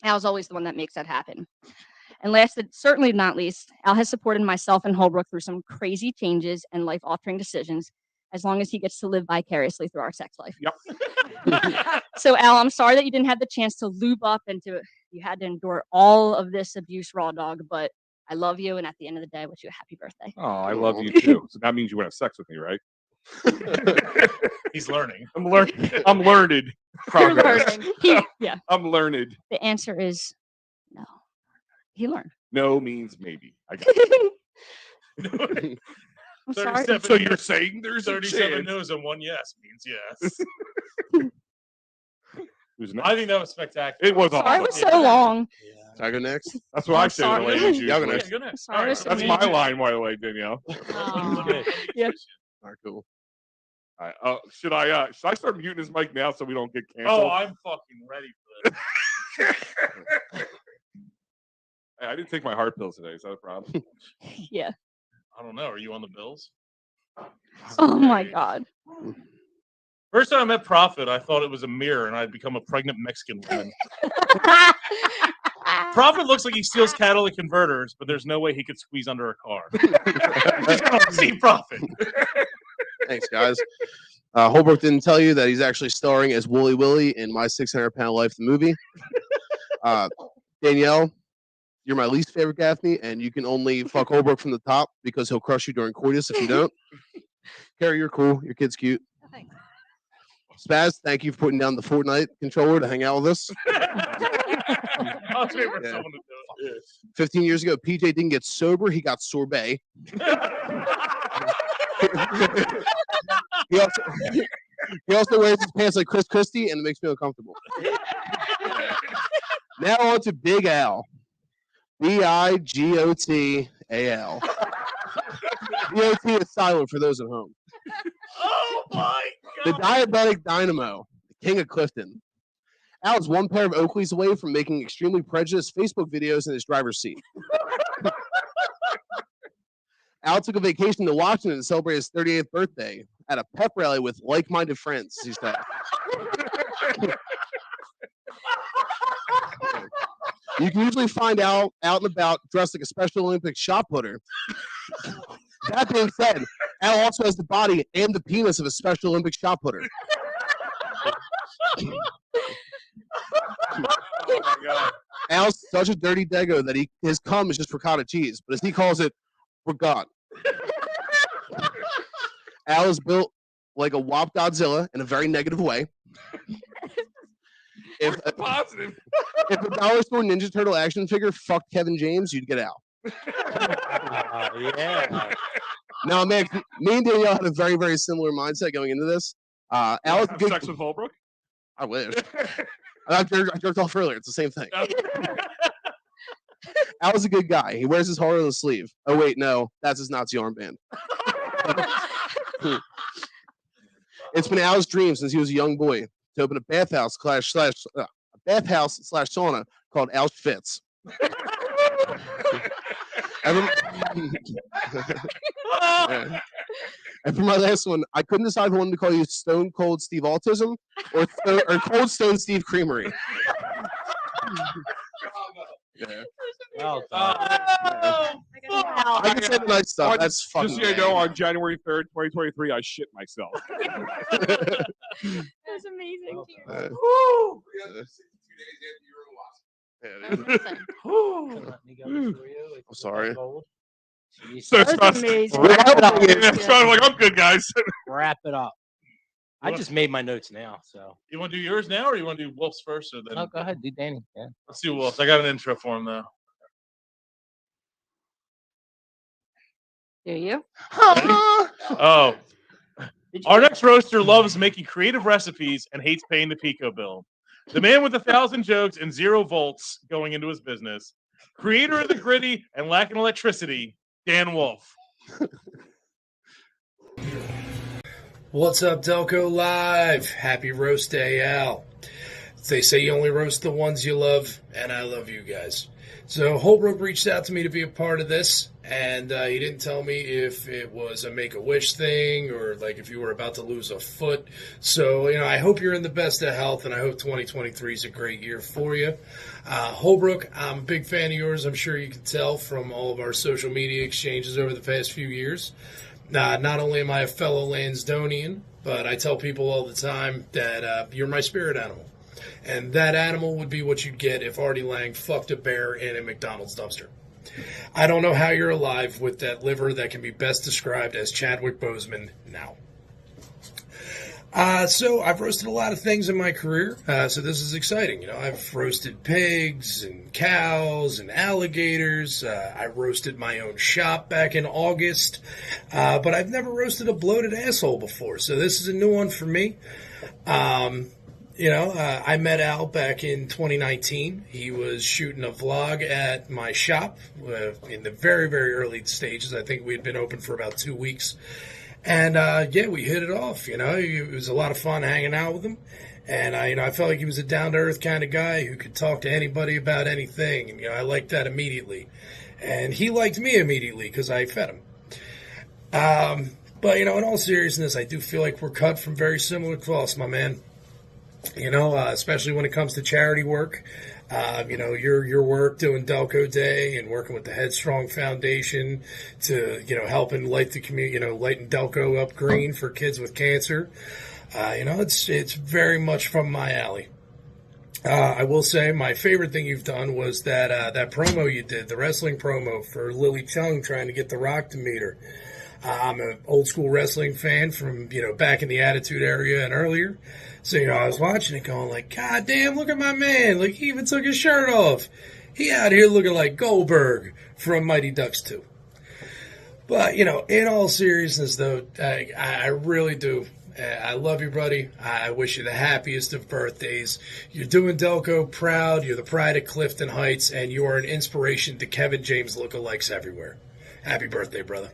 Al's always the one that makes that happen. And last, but certainly not least, Al has supported myself and Holbrook through some crazy changes and life-altering decisions, as long as he gets to live vicariously through our sex life. Yep. So, Al, I'm sorry that you didn't have the chance to lube up and you had to endure all of this abuse, raw dog, but I love you, and at the end of the day, I wish you a happy birthday. Oh, I love you too. So that means you want to have sex with me, right? He's learning. I'm learned. Progress. Yeah. I'm learned. The answer is no. He learned. No means maybe. I got it. I'm sorry. So you're saying there's 37 a chance. no's and 1 yes means yes. I think that was spectacular. It was Sorry awesome. it was so long. Can I go next? That's what I say to the sorry. ladies Yeah, I'll go usually. next. Go next. Sorry, All right, so That's my line, by the way, Danielle. Yeah. All right, cool. All right, should I start muting his mic now so we don't get canceled? Oh, I'm fucking ready for this. Hey, I didn't take my heart pills today. Is that a problem? Yeah. I don't know. Are you on the Bills? Oh my God. First time I met Prophet, I thought it was a mirror and I'd become a pregnant Mexican woman. Prophet looks like he steals catalytic converters, but there's no way he could squeeze under a car. Just gotta see Prophet. Thanks, guys. Holbrook didn't tell you that he's actually starring as Wooly Willy in My 600-Pound Life, the movie. Danielle, you're my least favorite Gaffney, and you can only fuck Holbrook from the top because he'll crush you during coitus if you don't. Carrie, you're cool. Your kid's cute. Oh, thanks. Spaz, thank you for putting down the Fortnite controller to hang out with us. I was waiting for Yeah. someone to do it. 15 years ago, PJ didn't get sober. He got sorbet. He also wears his pants like Chris Christie, and it makes me uncomfortable. Now on to Big Al. Bigotal. B-O-T is silent for those at home. Oh my The God. diabetic dynamo, the king of Clifton. Al is one pair of Oakleys away from making extremely prejudiced Facebook videos in his driver's seat. Al took a vacation to Washington to celebrate his 38th birthday at a pep rally with like-minded friends, he said. You can usually find out and about dressed like a Special Olympics shot putter. That being said, Al also has the body and the penis of a Special Olympic shot putter. Oh my God. Al's such a dirty dago that his cum is just ricotta cheese, but as he calls it, we're gone. Al is built like a wop Godzilla in a very negative way. If Positive. if a dollar store Ninja Turtle action figure fucked Kevin James, you'd get Al. Yeah. Now, man, me and Danielle had a very, very similar mindset going into this. Al is a Have good. sex with Holbrook? I wish. I jerked off earlier. It's the same thing. Al's a good guy. He wears his heart on his sleeve. Oh wait, no, that's his Nazi armband. It's been Al's dream since he was a young boy to open a bathhouse slash sauna called Al Fitz. Yeah. And for my last one, I couldn't decide if I wanted to call you Stone Cold Steve Autism or Cold Stone Steve Creamery. Yeah. Well I can say the nice stuff. That's fucking. Just so you know, on January 3rd, 2023, I shit myself. That was amazing. Woo! I'm sorry. So That was Scott's amazing. Wrap it up. yeah, Scott's like, I'm good, guys. Wrap it up. I just made my notes now, so. You want to do yours now, or you want to do Wolf's first, or then? No, go ahead, do Danny. Yeah. Let's do Wolf's. I got an intro for him though. Do you? Oh, our next roaster loves making creative recipes and hates paying the Pico bill. The man with 1,000 jokes and 0 volts going into his business. Creator of the gritty and lacking electricity, Dan Wolf. What's up, Delco Live? Happy Roast Day, Al. They say you only roast the ones you love, and I love you guys. So Holbrook reached out to me to be a part of this, and he didn't tell me if it was a Make-A-Wish thing or like if you were about to lose a foot. So, I hope you're in the best of health, and I hope 2023 is a great year for you. Holbrook, I'm a big fan of yours. I'm sure you can tell from all of our social media exchanges over the past few years. Not only am I a fellow Lansdownian, but I tell people all the time that you're my spirit animal. And that animal would be what you'd get if Artie Lang fucked a bear in a McDonald's dumpster. I don't know how you're alive with that liver that can be best described as Chadwick Boseman now. So I've roasted a lot of things in my career, so this is exciting. I've roasted pigs and cows and alligators. I roasted my own shop back in August, but I've never roasted a bloated asshole before, so this is a new one for me. I met Al back in 2019. He was shooting a vlog at my shop in the very, very early stages. I think we had been open for about 2 weeks. And, we hit it off, It was a lot of fun hanging out with him. And, I felt like he was a down-to-earth kind of guy who could talk to anybody about anything. And, I liked that immediately. And he liked me immediately because I fed him. But, in all seriousness, I do feel like we're cut from very similar cloths, my man. Especially when it comes to charity work. Your work doing Delco Day and working with the Headstrong Foundation to, helping light the community, lighting Delco up green for kids with cancer. It's very much from my alley. I will say my favorite thing you've done was that promo you did, the wrestling promo for Lily Chung trying to get The Rock to meet her. I'm an old school wrestling fan from, back in the Attitude Area and earlier. So, I was watching it going like, God damn, look at my man. Like, he even took his shirt off. He out here looking like Goldberg from Mighty Ducks 2. But, in all seriousness, though, I really do. I love you, buddy. I wish you the happiest of birthdays. You're doing Delco proud. You're the pride of Clifton Heights, and you are an inspiration to Kevin James lookalikes everywhere. Happy birthday, brother.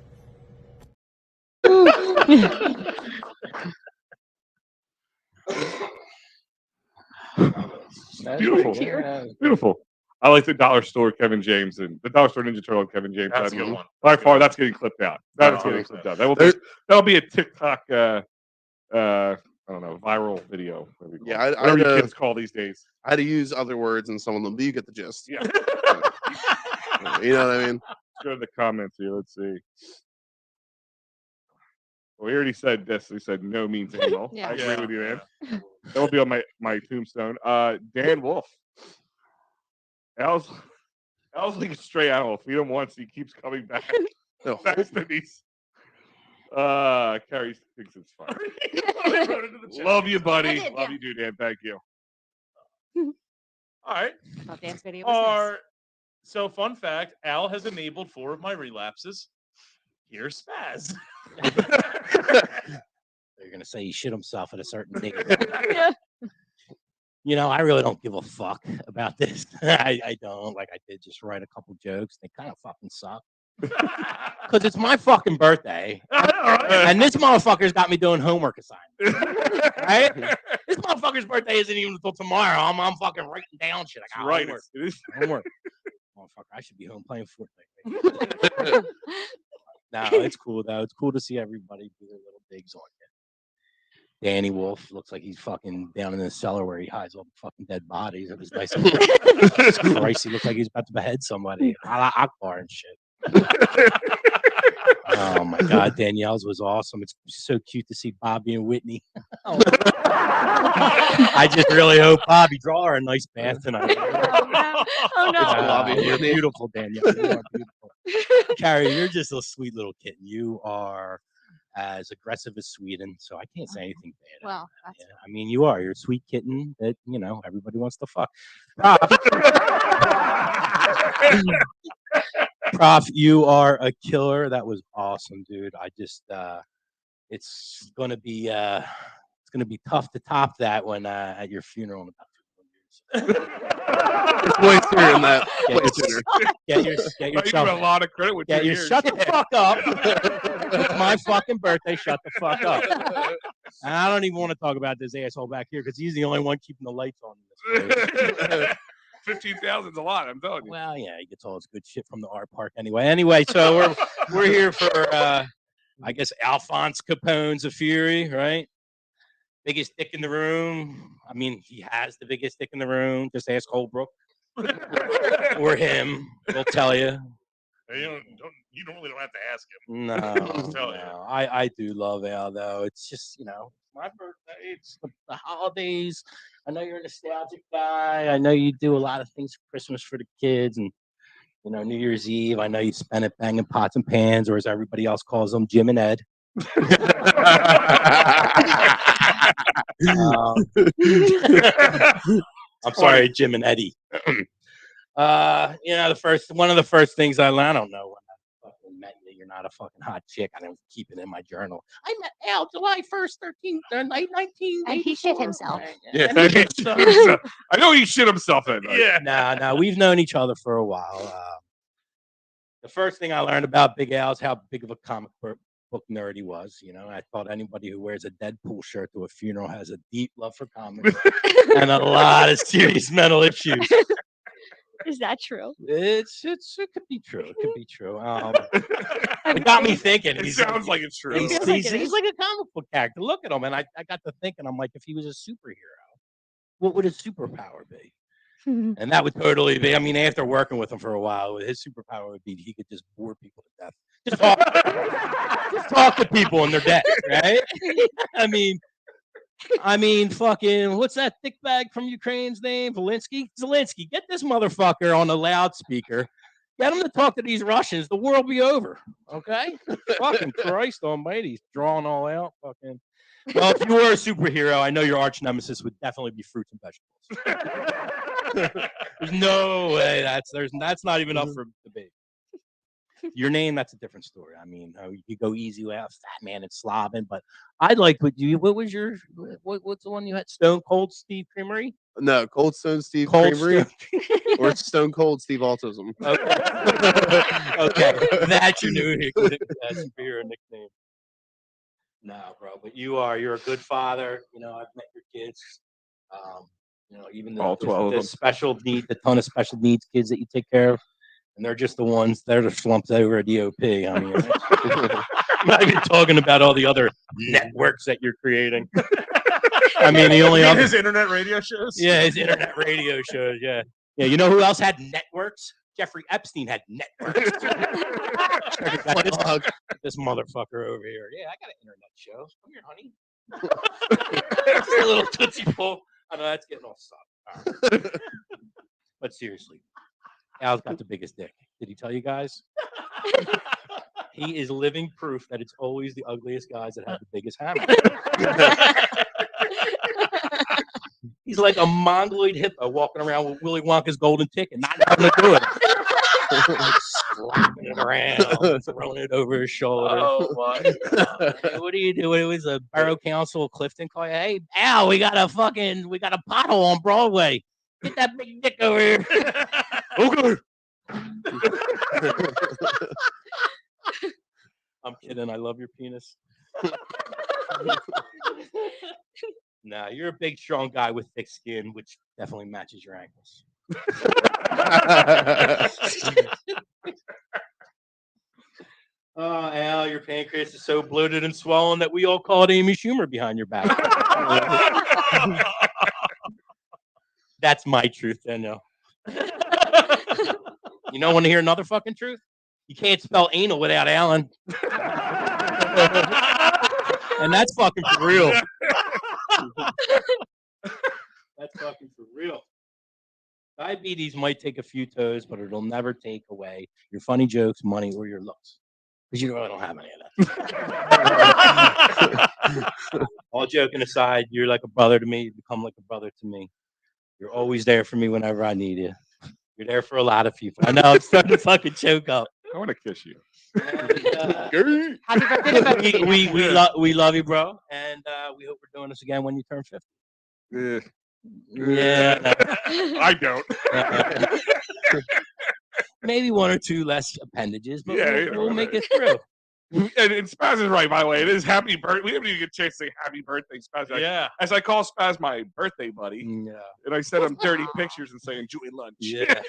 Beautiful. Beautiful. I like the dollar store Kevin James and the dollar store Ninja Turtle Kevin James. That's a good one. By far, that's getting clipped out. That's getting clipped out. That'll be a TikTok. I don't know, viral video. Yeah, whatever you kids call these days. I had to use other words in some of them, but you get the gist. Yeah. You know what I mean? Let's go to the comments here. Let's see. We already said this. We said no means anal. Yeah. I agree with you, man. Yeah. That will be on my tombstone. Dan Wolf. Al's like a stray animal. Feed him once, he keeps coming back. No. Back to these. Carrie thinks it's fun. Love you, buddy. I did, Love yeah. you, dude, Dan. Thank you. All right. That dance video was nice. So, fun fact: Al has enabled 4 of my relapses. Here's Spaz. They're gonna say he shit himself at a certain date. Yeah. You know, I really don't give a fuck about this. I don't. Like, I did just write a couple jokes. They kind of fucking suck. Because it's my fucking birthday. And this motherfucker's got me doing homework assignments. Right? This motherfucker's birthday isn't even until tomorrow. I'm fucking writing down shit. I got Right. homework. It is. Homework. Motherfucker, I should be home playing Fortnite. No, it's cool, though. It's cool to see everybody do their little digs on you. Danny Wolf looks like he's fucking down in the cellar where he hides all the fucking dead bodies. It was nice. Jesus Christ, he looks like he's about to behead somebody. Akbar and shit. Oh my God, Danielle's was awesome. It's so cute to see Bobby and Whitney. I just really hope Bobby draw her a nice bath tonight. Oh no. Bobby, You're Whitney. beautiful, Danielle. You are beautiful. Carrie, you're just a sweet little kitten. You are as aggressive as Sweden, so I can't say anything bad. Well, that's Yeah, I mean, you are. You're a sweet kitten that, you know, everybody wants to fuck. Prof, you are a killer. That was awesome, dude. I just, it's gonna be tough to top that when at your funeral in about 2 years. It's way sooner than that. Get Way sooner. Get I give you a yourself. lot of credit with 2 Get your years. shut the fuck up. It's my fucking birthday. Shut the fuck up. And I don't even want to talk about this asshole back here because he's the only one keeping the lights on in this place. 15,000 is a lot. I'm telling you. Well, yeah, he gets all his good shit from the art park anyway. Anyway, so we're here for I guess Alphonse Capone's a Fury, right? Biggest dick in the room. I mean, he has the biggest dick in the room. Just ask Holbrook or him. They'll tell you. You normally don't have to ask him. No, Just tell you. no. I do love Al though. It's just, you know, my birthday. It's the holidays. I know you're a nostalgic guy. I know you do a lot of things for Christmas for the kids and, you know, New Year's Eve. I know you spend it banging pots and pans, or as everybody else calls them, Jim and Ed. I'm sorry, Jim and Eddie. You know, one of the first things I learned, I don't know when I fucking met you. You're not a fucking hot chick. I don't keep it in my journal. I met Al July 1st, 19. And he shit himself. Yeah, I know he shit himself in. Right? Yeah. No, we've known each other for a while. The first thing I learned about Big Al is how big of a comic book nerd he was. You know, I thought anybody who wears a Deadpool shirt to a funeral has a deep love for comics and a lot of serious mental issues. Is that true? It could be true. It could be true. It got me thinking. It sounds like it's true. He's like a comic book character. Look at him, and I got to thinking. I'm like, if he was a superhero, what would his superpower be? And that would totally be. I mean, after working with him for a while, his superpower would be he could just bore people to death. Just talk to people and they're dead, right? I mean, fucking, what's that thick bag from Ukraine's name? Zelensky. Get this motherfucker on a loudspeaker. Get him to talk to these Russians. The world will be over. Okay? Fucking Christ almighty. He's drawing all out. Fucking. Well, if you were a superhero, I know your arch nemesis would definitely be fruits and vegetables. There's no way that's not even up for debate. Your name, that's a different story. I mean, you could go easy without Fat Man and Slobbin, but I'd like what was your what's the one you had? Stone Cold Steve Creamery? No, Cold Stone Steve Cold Creamery or Stone Cold Steve Autism. Okay, that's your new superhero nickname. No, bro, but you're a good father. You know, I've met your kids. You know, even All 12 of them. The ton of special needs kids that you take care of. And they're just they're the slumps over at DOP. I mean, I'm not even talking about all the other networks that you're creating. I mean, the only other his internet radio shows. Yeah, his internet radio shows. Yeah. You know who else had networks? Jeffrey Epstein had networks. Got this motherfucker over here. Yeah, I got an internet show. Come here, honey. A little tootsie pull. I know that's getting all soft. Right. But seriously, Al's got the biggest dick. Did he tell you guys? He is living proof that it's always the ugliest guys that have the biggest hammer. He's like a mongoloid hippo walking around with Willy Wonka's golden ticket, not having to do it. Slapping it around, throwing it over his shoulder. Oh my! Hey, what do you do? It was a borough council, Clifton, call you. Hey, Al, we got a pothole on Broadway. Get that big dick over here. Okay. I'm kidding. I love your penis. Nah, you're a big, strong guy with thick skin, which definitely matches your ankles. Oh, Al, your pancreas is so bloated and swollen that we all called Amy Schumer behind your back. That's my truth, Danielle. You don't want to hear another fucking truth? You can't spell anal without Alan. And that's fucking for real. That's fucking for real. Diabetes might take a few toes, but it'll never take away your funny jokes, money, or your looks. Because you really don't have any of that. All joking aside, you're like a brother to me. You become like a brother to me. You're always there for me whenever I need you. You're there for a lot of people. I know I'm starting to fucking choke up. I want to kiss you. Happy birthday to both. We love you, bro, and we hope we're doing this again when you turn 50. Yeah. I don't. Maybe one or two less appendages, but Yeah, we'll make it through. And Spaz is right, by the way. It is happy birthday. We haven't even get a chance to say happy birthday, Spaz. Yeah. As I call Spaz my birthday buddy. Yeah. And I send him dirty pictures and say, enjoy lunch. Yeah.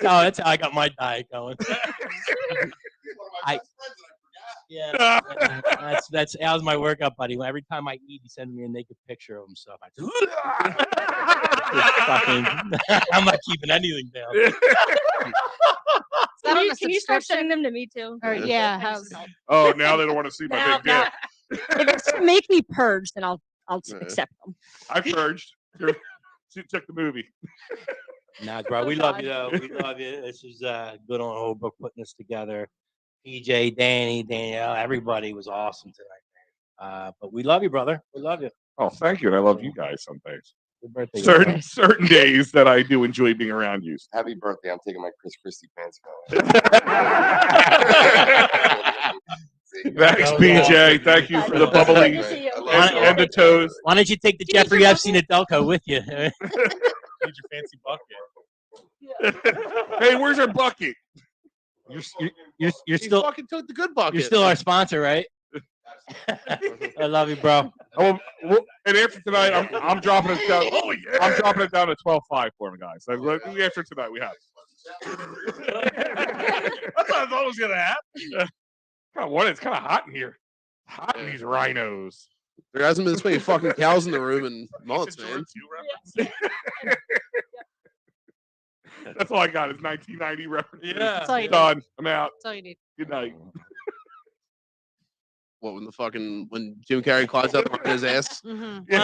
That's how I got my diet going. That's Al's my workout buddy. Every time I eat, he sends me a naked picture of himself. I'm not keeping anything down. Can you start sending them to me too? Or, yeah. Oh, now they don't want to see my big dick. If it's to make me purge, then I'll accept them. I purged. Check the movie. Nah, bro, we love you though. We love you. This is good on Holbrook putting this together. PJ, Danny, Danielle, everybody was awesome tonight. But we love you, brother. We love you. Oh, thank you. And I love you guys some days. Good birthday. Certain days that I do enjoy being around you. Happy birthday. I'm taking my Chris Christie pants off. Thanks, BJ. Thank you for the bubbly and the toes. Why don't you take the Jeffrey Epstein at Delco with you? Need your fancy bucket. Hey, where's our bucket? You're still fucking took the good bucket. You're still our sponsor, right? I love you, bro. And after tonight, I'm dropping it down. Oh yeah, I'm dropping it down to 12.5 for me, guys. After tonight, we have. I thought that was gonna happen. It's kind of hot in here. Hot in these rhinos. There hasn't been this many fucking cows in the room in months, man. That's all I got is 1990 references. Yeah. That's all you Done. I'm out. That's all you need. Good night. What, when Jim Carrey climbs up on his ass? Mm-hmm.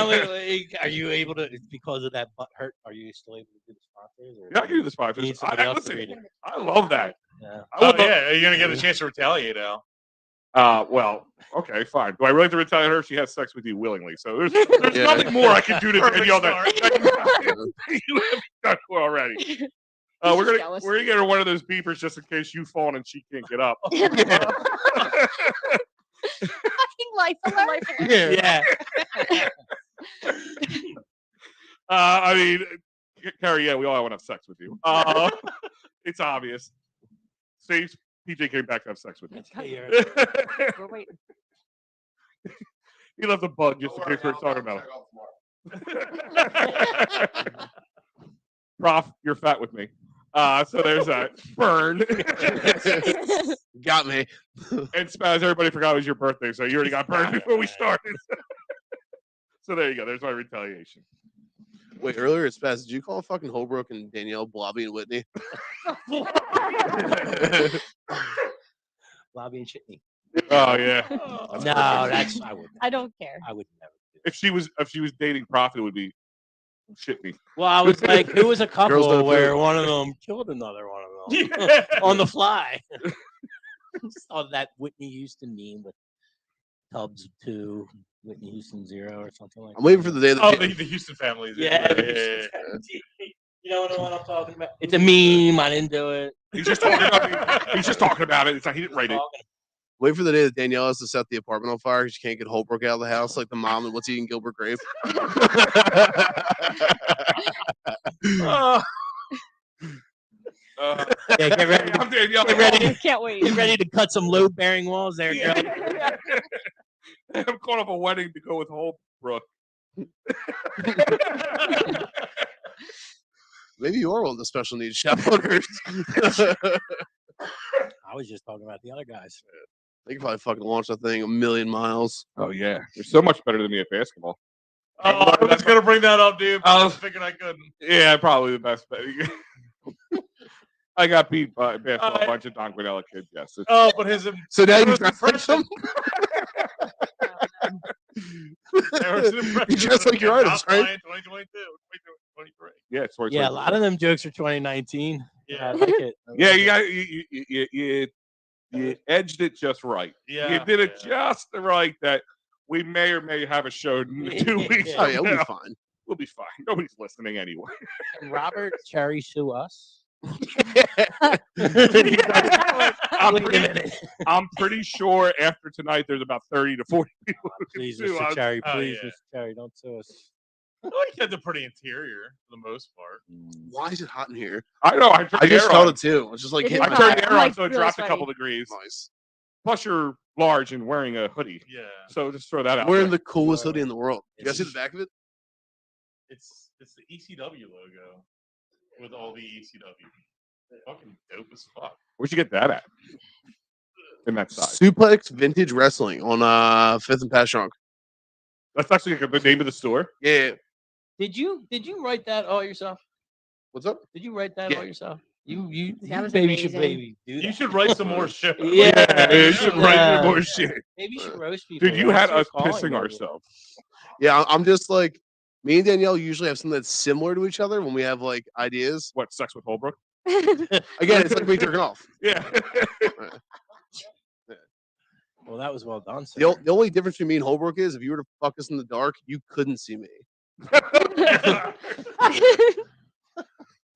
Are you able to, because of that butt hurt, are you still able to do the sponsors? Yeah, I can do the sponsors. You need somebody else to read it. I love that. Yeah. Are you gonna get a chance to retaliate, Al? Well, okay, fine. Do I really have to retaliate her? She has sex with you willingly. So there's nothing more I can do to Danielle that you haven't done for already. We're gonna get her one of those beepers just in case you fall and she can't get up. Fucking life alert. Yeah. I mean, Carrie, yeah, we all want to have sex with you. It's obvious. Steve, PJ came back to have sex with you. We're waiting. He left a bug just in case we were talking about it. Prof, you're fat with me. So there's that. Burn. Got me. And Spaz, everybody forgot it was your birthday, so you already got burned before we started. So there you go. There's my retaliation. Wait, earlier it's Spaz. Did you call fucking Holbrook and Danielle Blobby and Whitney? Blobby and Shitney. Oh yeah. No, perfect. that's I would. I don't care. I would never. Do If she was dating Profit, it would be Shitney. Well, I was like, who was a Girls couple don't where do one of them killed another one of them Yeah. on the fly? Saw that Whitney Houston meme with Tubbs 2, Whitney Houston 0 or something like that. I'm waiting for the day that Oh, the Houston family. Yeah. yeah. You know what I'm talking about? It's a meme. I didn't do it. He's just talking about it. It's like he didn't write it. wait for the day that Danielle has to set the apartment on fire. She can't get Holbrook out of the house like the mom and what's eating Gilbert Grape. Yeah, get ready. I'm Danielle. Get ready. Can't wait. Get ready to cut some load-bearing walls there, girl. I'm calling up a wedding to go with Holbrook. Maybe you are one of the special needs shop owners. I was just talking about the other guys. They could probably fucking launch that thing a million miles. Oh yeah, you're so much better than me at basketball. Oh, I was gonna bring that up, dude. But I was thinking I couldn't. Yeah, probably the best bet. I got beat by a bunch of Don Guanella kids. Yes. Oh, but his So now you was dress like them? You dress like your artist, right? 2022, 2023. Yeah, it's Yeah, a lot of them jokes are 2019. Yeah. I like it. I Yeah, like you it. got you edged it just right. Yeah, You did it yeah. just right that we may or may have a show in 2 weeks. Oh, yeah, from we'll be now. fine. We'll be fine. Nobody's listening anyway. Can Robert Cherry sue us? I'm pretty sure after tonight there's about 30 to 40 people who can Please, sue Mr. us. Cherry. Oh, Please, yeah. Mr. Cherry, don't sue us. Well, he had the pretty interior for the most part. Why is it hot in here? I know. I turned I the just air felt on. it too. It's just like It hitting I is my turned hot. the air I'm, on, like, so it really dropped a sweaty. couple degrees. Nice. Plus, you're large and wearing a hoodie, Yeah, so just throw that out. Wearing there. the coolest hoodie in the world. You guys see the back of it? it's the ECW logo with all the ECW. Fucking dope as fuck. Where'd you get that at? In that size. Suplex Vintage Wrestling on 5th and Passyunk. That's actually the name of the store. Yeah. Did you write that all yourself? What's up? Did you write that Yeah. all yourself? You That was maybe should amazing. maybe do You that. should write some more shit. Yeah, you you should should, write more shit. Maybe you should roast people. Dude, you That's had your us calling, pissing maybe. ourselves. Yeah, I'm just like, me and Danielle usually have something that's similar to each other when we have like ideas. What, sex with Holbrook? Again, it's like me jerking off. Yeah. Well, that was well done. Sir. The only difference between me and Holbrook is if you were to fuck us in the dark, you couldn't see me.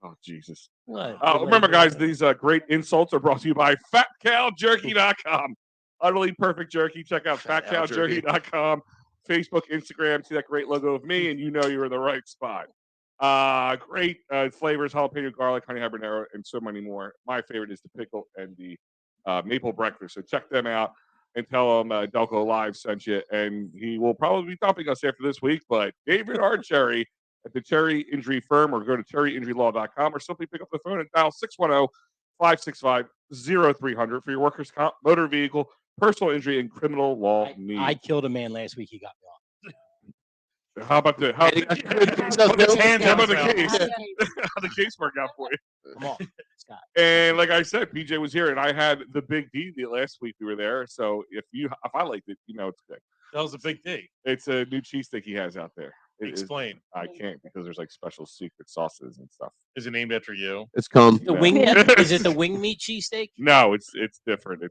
Oh, Jesus. What? Remember, guys, these great insults are brought to you by FatCowJerky.com. Utterly perfect jerky. Check out Fat Cow Jerky. FatCowJerky.com. Facebook, Instagram. See that great logo of me, and you know you're in the right spot. Great flavors: jalapeno, garlic, honey habanero, and so many more. My favorite is the pickle and the maple breakfast. So check them out and tell them Delco Live sent you. And he will probably be dumping us after this week. But David R. Cherry at the Cherry Injury Firm, or go to cherryinjurylaw.com, or simply pick up the phone and dial 610-565-0300 for your workers' comp, motor vehicle, personal injury, and criminal law needs. I killed a man last week. He got me off. How about the Hey, hands how on about the his case? mouth. How the case worked out for you? Come on, Scott. And like I said, PJ was here, and I had the Big D the last week we were there. So if I liked it, you know it's good. That was a big D. It's a new cheesesteak he has out there. It is- Explain. I can't because there's like special secret sauces and stuff. Is it named after you? It's come. The Yeah. wing Yeah. meat? Is it the wing meat cheesesteak? No, it's different.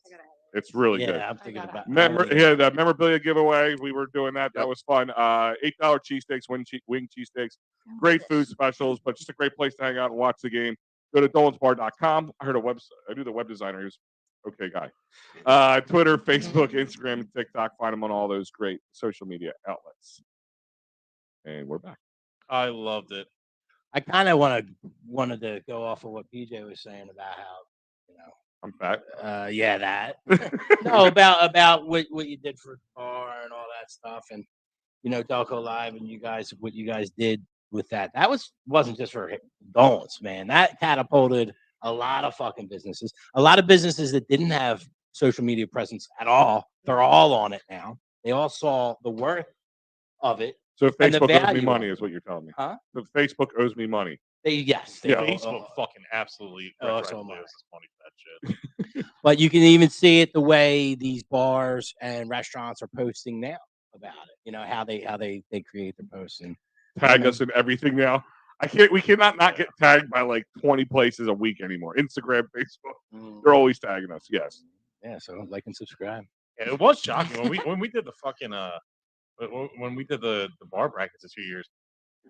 It's really good. Yeah, I'm thinking about. He had a memorabilia giveaway. We were doing that. That Yep. was fun. $8 cheesesteaks, wing cheesesteaks, great food specials, but just a great place to hang out and watch the game. Go to dolansbar.com. I heard a website. I knew the web designer. He was okay guy. Twitter, Facebook, Instagram, and TikTok. Find them on all those great social media outlets. And we're back. I loved it. I kind of wanted to go off of what PJ was saying about how, you know, I'm fat. yeah, that. No, about what you did for the car and all that stuff, and you know, Delco Live and what you guys did with that. That wasn't just for Dolans, man. That catapulted a lot of fucking businesses. A lot of businesses that didn't have social media presence at all. They're all on it now. They all saw the worth of it So And the Facebook owes me value money, of is what you're telling me. Huh? So Facebook owes me money. Yes. Yeah. Facebook fucking absolutely Oh, so retroactively am I. owes us money for that shit. But you can even see it the way these bars and restaurants are posting now about it. You know how they create their posts and Tag us in everything now. We cannot not get tagged by like 20 places a week anymore. Instagram, Facebook, they're always tagging us. Yes. Yeah, so like and subscribe. Yeah, it was shocking when we did the fucking when we did the bar brackets a 2 years.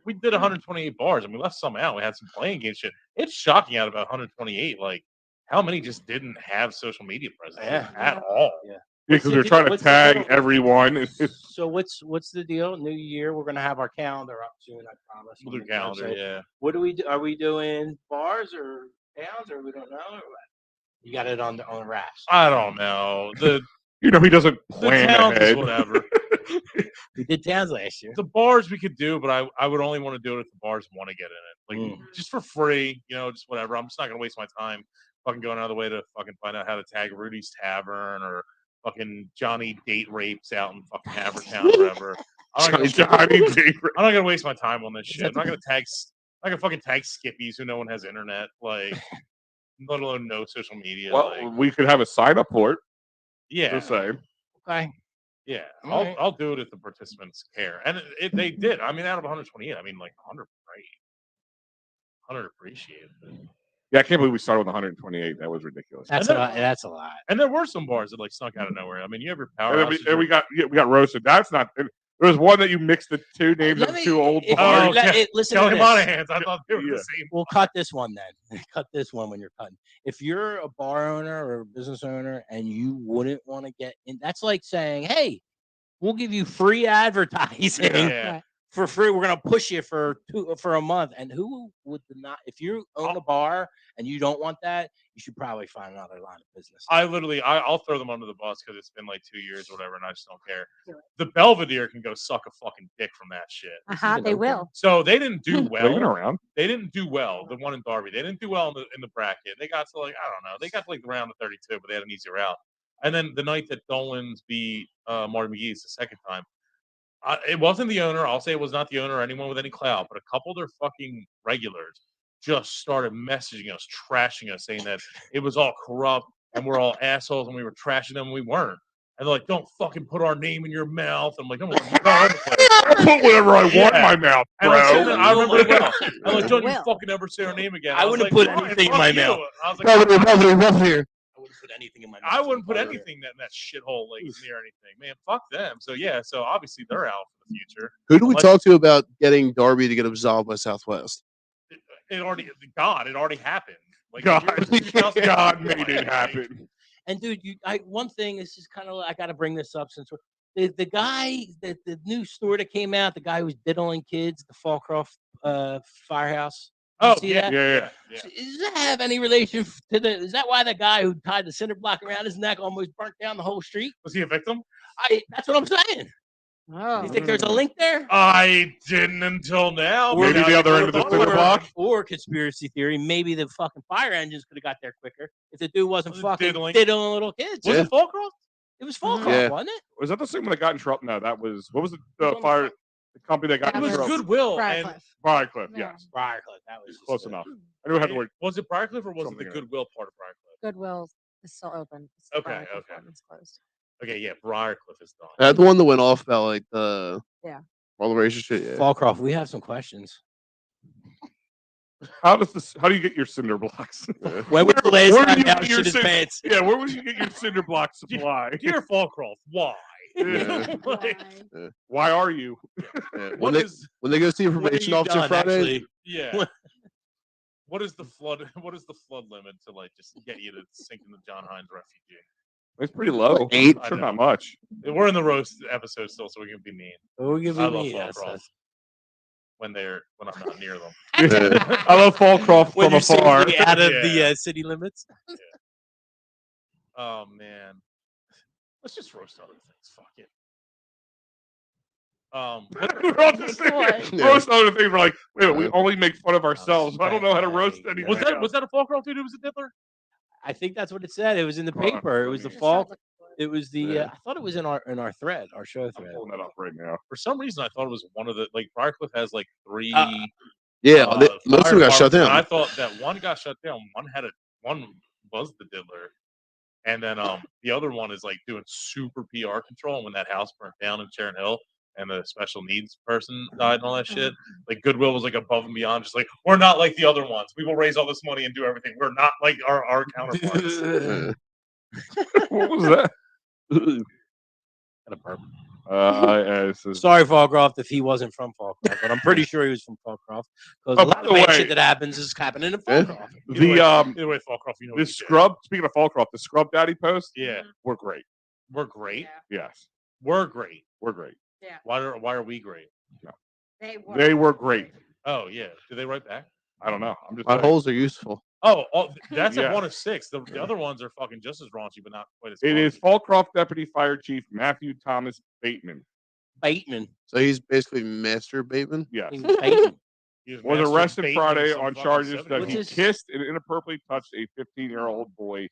We did 128 bars and we left some out. We had some playing game shit. It's shocking out about 128. Like how many just didn't have social media presence at all. Yeah. Because they're trying to tag everyone. So what's the deal? New year, we're gonna have our calendar up soon. I promise. We'll do calendar, yeah. What do we do? Are we doing bars or towns, or we don't know? Or what? You got it on wraps. I don't know. He doesn't The plan towns ahead. is whatever. We did towns last year. The bars we could do, but I would only want to do it if the bars want to get in it. Like just for free, just whatever. I'm just not gonna waste my time fucking going out of the way to fucking find out how to tag Rudy's Tavern or fucking Johnny Date Rapes out in fucking Havertown or whatever. I'm not gonna waste my time on this shit. I'm not gonna fucking tag Skippies who no one has internet, like let alone no social media. Well, we could have a sign up for it. Yeah. Just saying. Okay. Yeah, All I'll do it if the participants care, and they did. I mean, out of 128, I mean, like 100 great, 100 appreciated it. Yeah, I can't believe we started with 128. That was ridiculous. That's a lot. And there were some bars that like snuck out of nowhere. I mean, you have your power. And we got roasted. That's not. There was one that you mixed the two names of two old bars. Listen Kelly to Monahan's. I thought they were the same. We'll cut this one then. Cut this one when you're cutting. If you're a bar owner or a business owner and you wouldn't want to get in, that's like saying, "Hey, we'll give you free advertising for free. We're gonna push you for a month." And who would not? If you own a bar and you don't want that, you should probably find another line of business. I'll throw them under the bus because it's been like 2 years or whatever, and I just don't care. The Belvedere can go suck a fucking dick from that shit. They will. So they didn't do well. They've been around. They didn't do well. The one in Derby, they didn't do well in the bracket. They got to like I don't know. They got to like the round of 32, but they had an easier route. And then the night that Dolan's beat Marty McGee's the second time, it wasn't the owner. I'll say it was not the owner or anyone with any clout, but a couple of their fucking regulars just started messaging us, trashing us, saying that it was all corrupt and we're all assholes and we were trashing them and we weren't. And they're like, don't fucking put our name in your mouth. I'm like, don't put whatever I want in my mouth, bro. I remember I'm like, don't you fucking ever say our name again. I wouldn't put anything in my mouth. I was like, here. I wouldn't put anything in my mouth. I wouldn't put anything in that shithole like near anything. Man, fuck them. So so obviously they're out for the future. Who do we talk to about getting Darby to get absolved by Southwest? It already happened. Like God made it happen. And dude, one thing is just kind of I got to bring this up since the guy the new store that came out, the guy who was diddling kids, the Fallcroft Firehouse. Oh yeah. So does that have any relation to the? Is that why the guy who tied the cinder block around his neck almost burnt down the whole street? Was he a victim? That's what I'm saying. Oh. You think there's a link there? I didn't until now. Maybe the other end of the cinder block. Or conspiracy theory, maybe the fucking fire engines could have got there quicker if the dude wasn't fucking diddling little kids. Was it Fallcroft? It was Fallcroft, wasn't it? Was that the same one that got in trouble? No, that was what was the fire? The company that got It in was trouble. Goodwill. Briarcliff, yes. Briarcliff, that was close enough. I knew I had the word. Was it Briarcliff or was it Something the Goodwill part of Briarcliff? Goodwill is still open. Okay. It's closed. Okay, yeah, Briarcliff is done. That the one that went off about like the all the racist shit. Yeah. Fallcroft, we have some questions. How do you get your cinder blocks? When was the last time Al shit his pants? Yeah, where would you get your cinder block supply? Dear Fallcroft, why? Why are you? When they go see information officer Friday. Yeah. What is the flood? What is the flood limit to like just get you to sink in the John Hines refugee? It's pretty low. Like 8? Sure, not much. We're in the roast episode still, so we can be mean. We can be I love mean. Fallcroft when I'm not near them. I love Fallcroft When from you're afar. safely out of the city limits. Yeah. Oh man, let's just roast other things. Fuck it. Roast other things. We're like, wait a minute, we only make fun of ourselves. I don't know how to roast anything. Was that a Fallcroft dude who was a diddler? I think that's what it said. It was in the paper. It was the fall. It was the. Yeah. I thought it was in our thread, our show I'm thread. pulling that up right now. For some reason, I thought it was one of the like Briarcliff has like 3. Yeah, most of fire them got shut departments, and down. I thought that one got shut down. One was the diddler, and then the other one is like doing super PR control. And when that house burnt down in Sharon Hill, and the special needs person died and all that shit, like Goodwill was like above and beyond, just like we're not like the other ones. We will raise all this money and do everything. We're not like our counterparts. What was that? Had a burp. Sorry, Fallcroft, if he wasn't from Fallcroft, but I'm pretty sure he was from Fallcroft because Oh, a by lot the of bad way- shit that happens is happening in Fallcroft. Either way, Fallcroft, you know, the scrub. Speaking of Fallcroft, the Scrub Daddy post. Yeah, We're great. we're great. Yes, We're great. we're great. Yeah. Why are we great? They were great. Oh yeah. Do they write back? I don't know. I'm just My saying. holes are useful. Oh, that's Yeah. a 1 of 6. The other ones are fucking just as raunchy, but not quite as. It funny. is Fallcroft Deputy Fire Chief Matthew Thomas Bateman. Bateman. So he's basically Master Bateman. Yes. He was Bateman. He Was master arrested Bateman Friday some on fucking charges 70 that Which he is- kissed and inappropriately touched a 15-year-old boy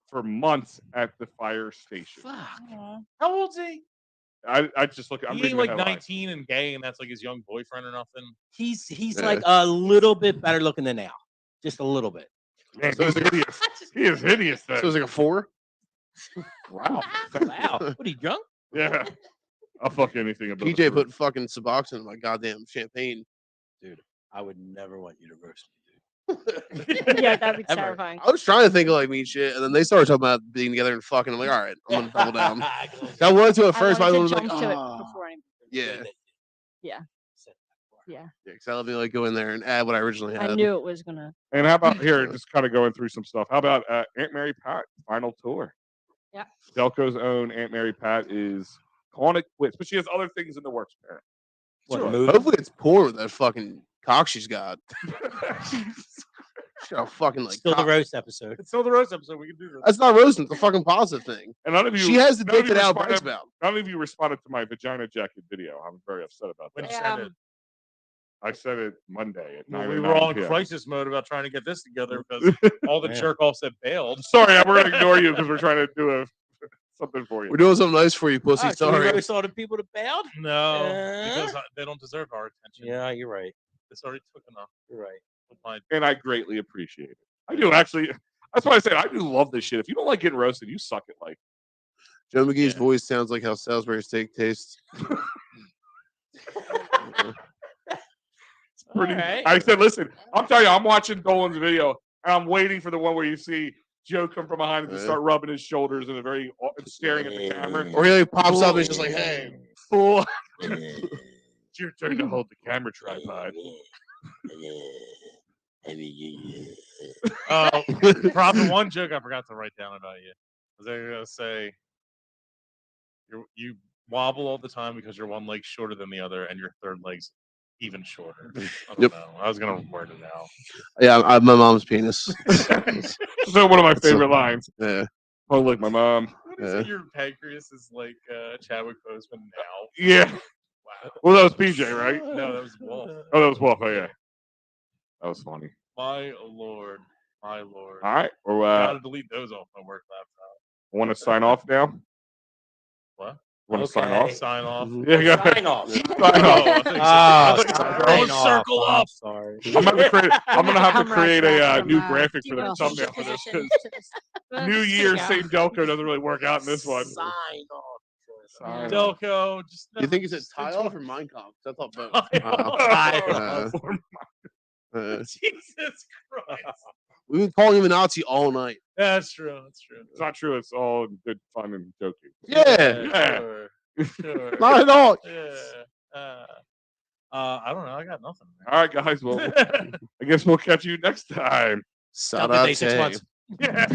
for months at the fire station. Fuck. How old's he? I just look. I'm He reading ain't the like headline. 19 and gay, and that's like his young boyfriend or nothing. He's Yeah. like a little bit better looking than Al, just a little bit. Man, he's hideous. He is hideous. Then. So it's like a 4. Wow. Wow. What, he drunk? Yeah. I'll fuck anything about PJ put fucking Suboxone in my goddamn champagne. Dude, I would never want you to roast Yeah, that'd be Ever. terrifying. I was trying to think of like mean shit, and then they started talking about being together and fucking. I'm like, all right, I'm gonna double down. I wanted to at first, but I wanted was to like, jump to it "Ah." before I. Yeah, Yeah. yeah, because I love to like go in there and add what I originally had. I knew it was gonna. And how about here? Just kind of going through some stuff. How about Aunt Mary Pat final tour? Yeah. Delco's own Aunt Mary Pat is calling it quits, but she has other things in the works. Apparently. What, Sure. a movie? Hopefully, it's poor with that fucking cock she's got. She's got a fucking like. Still the cock. roast episode. It's still the roast episode. We can do this. That's not roasting. It's a fucking positive thing. And none of you. She has the none of dick you that Al responded- brags about. None of you responded to my vagina jacket video. I'm very upset about When that. you send it. I said it Monday at 9 We or were all 9 in p.m. crisis mode about trying to get this together because all the Man. jerk offs had bailed. Sorry, we're gonna ignore you because we're trying to do something for you. We're doing something nice for you, pussy. Ah, can we Sorry. roast all the people that bailed? No, because they don't deserve our attention. Yeah, you're right. This already took enough. You're right. With my And I greatly appreciate it. I do actually. That's why I said I do love this shit. If you don't like getting roasted, you suck at life. Joe McGee's Yeah. voice sounds like how Salisbury steak tastes. Pretty, Alright. I said, listen, I'm telling you, I'm watching Dolan's video, and I'm waiting for the one where you see Joe come from behind and just start rubbing his shoulders and staring at the camera. Or he like pops up and is just like, hey. Fool. It's your turn to hold the camera tripod. Probably one joke I forgot to write down about you. Was I gonna say you wobble all the time because your one leg's shorter than the other, and your third leg's even shorter. I don't Yep. know. I was gonna word it out. Yeah, my mom's penis. So one of my favorite lines. Yeah. Oh, like my mom. What is it? Your pancreas is like Chadwick Boseman now. Yeah. Wow. Well, that was PJ, right? No, that was Wolf. Oh, that was Wolf. Oh, yeah. That was funny. My lord. My lord. All right. Well, Gotta delete those off my work laptop. want to sign off now? What? Want to sign Okay. off? Sign off. Yeah, yeah. Sign off. Sign Oh, I off. think Ah, so. sign off. Circle I'm up. sorry. I'm gonna have to Come create right a back from, new graphic for the T-Will. thumbnail for this. 'Cause Well, New Year, yeah. same Delco doesn't really work out in this one. Sign off. Sign off. Delco. Just You think he said tie off or mind comp? I thought both. Tie off. Jesus Christ. We've been calling him a Nazi all night. That's true. That's true. It's not true. It's all good fun and joking. Yeah. Sure. Sure. Not at all. Yeah. I don't know. I got nothing. All right, guys. Well, I guess we'll catch you next time. Delco Day 6 months. Yeah.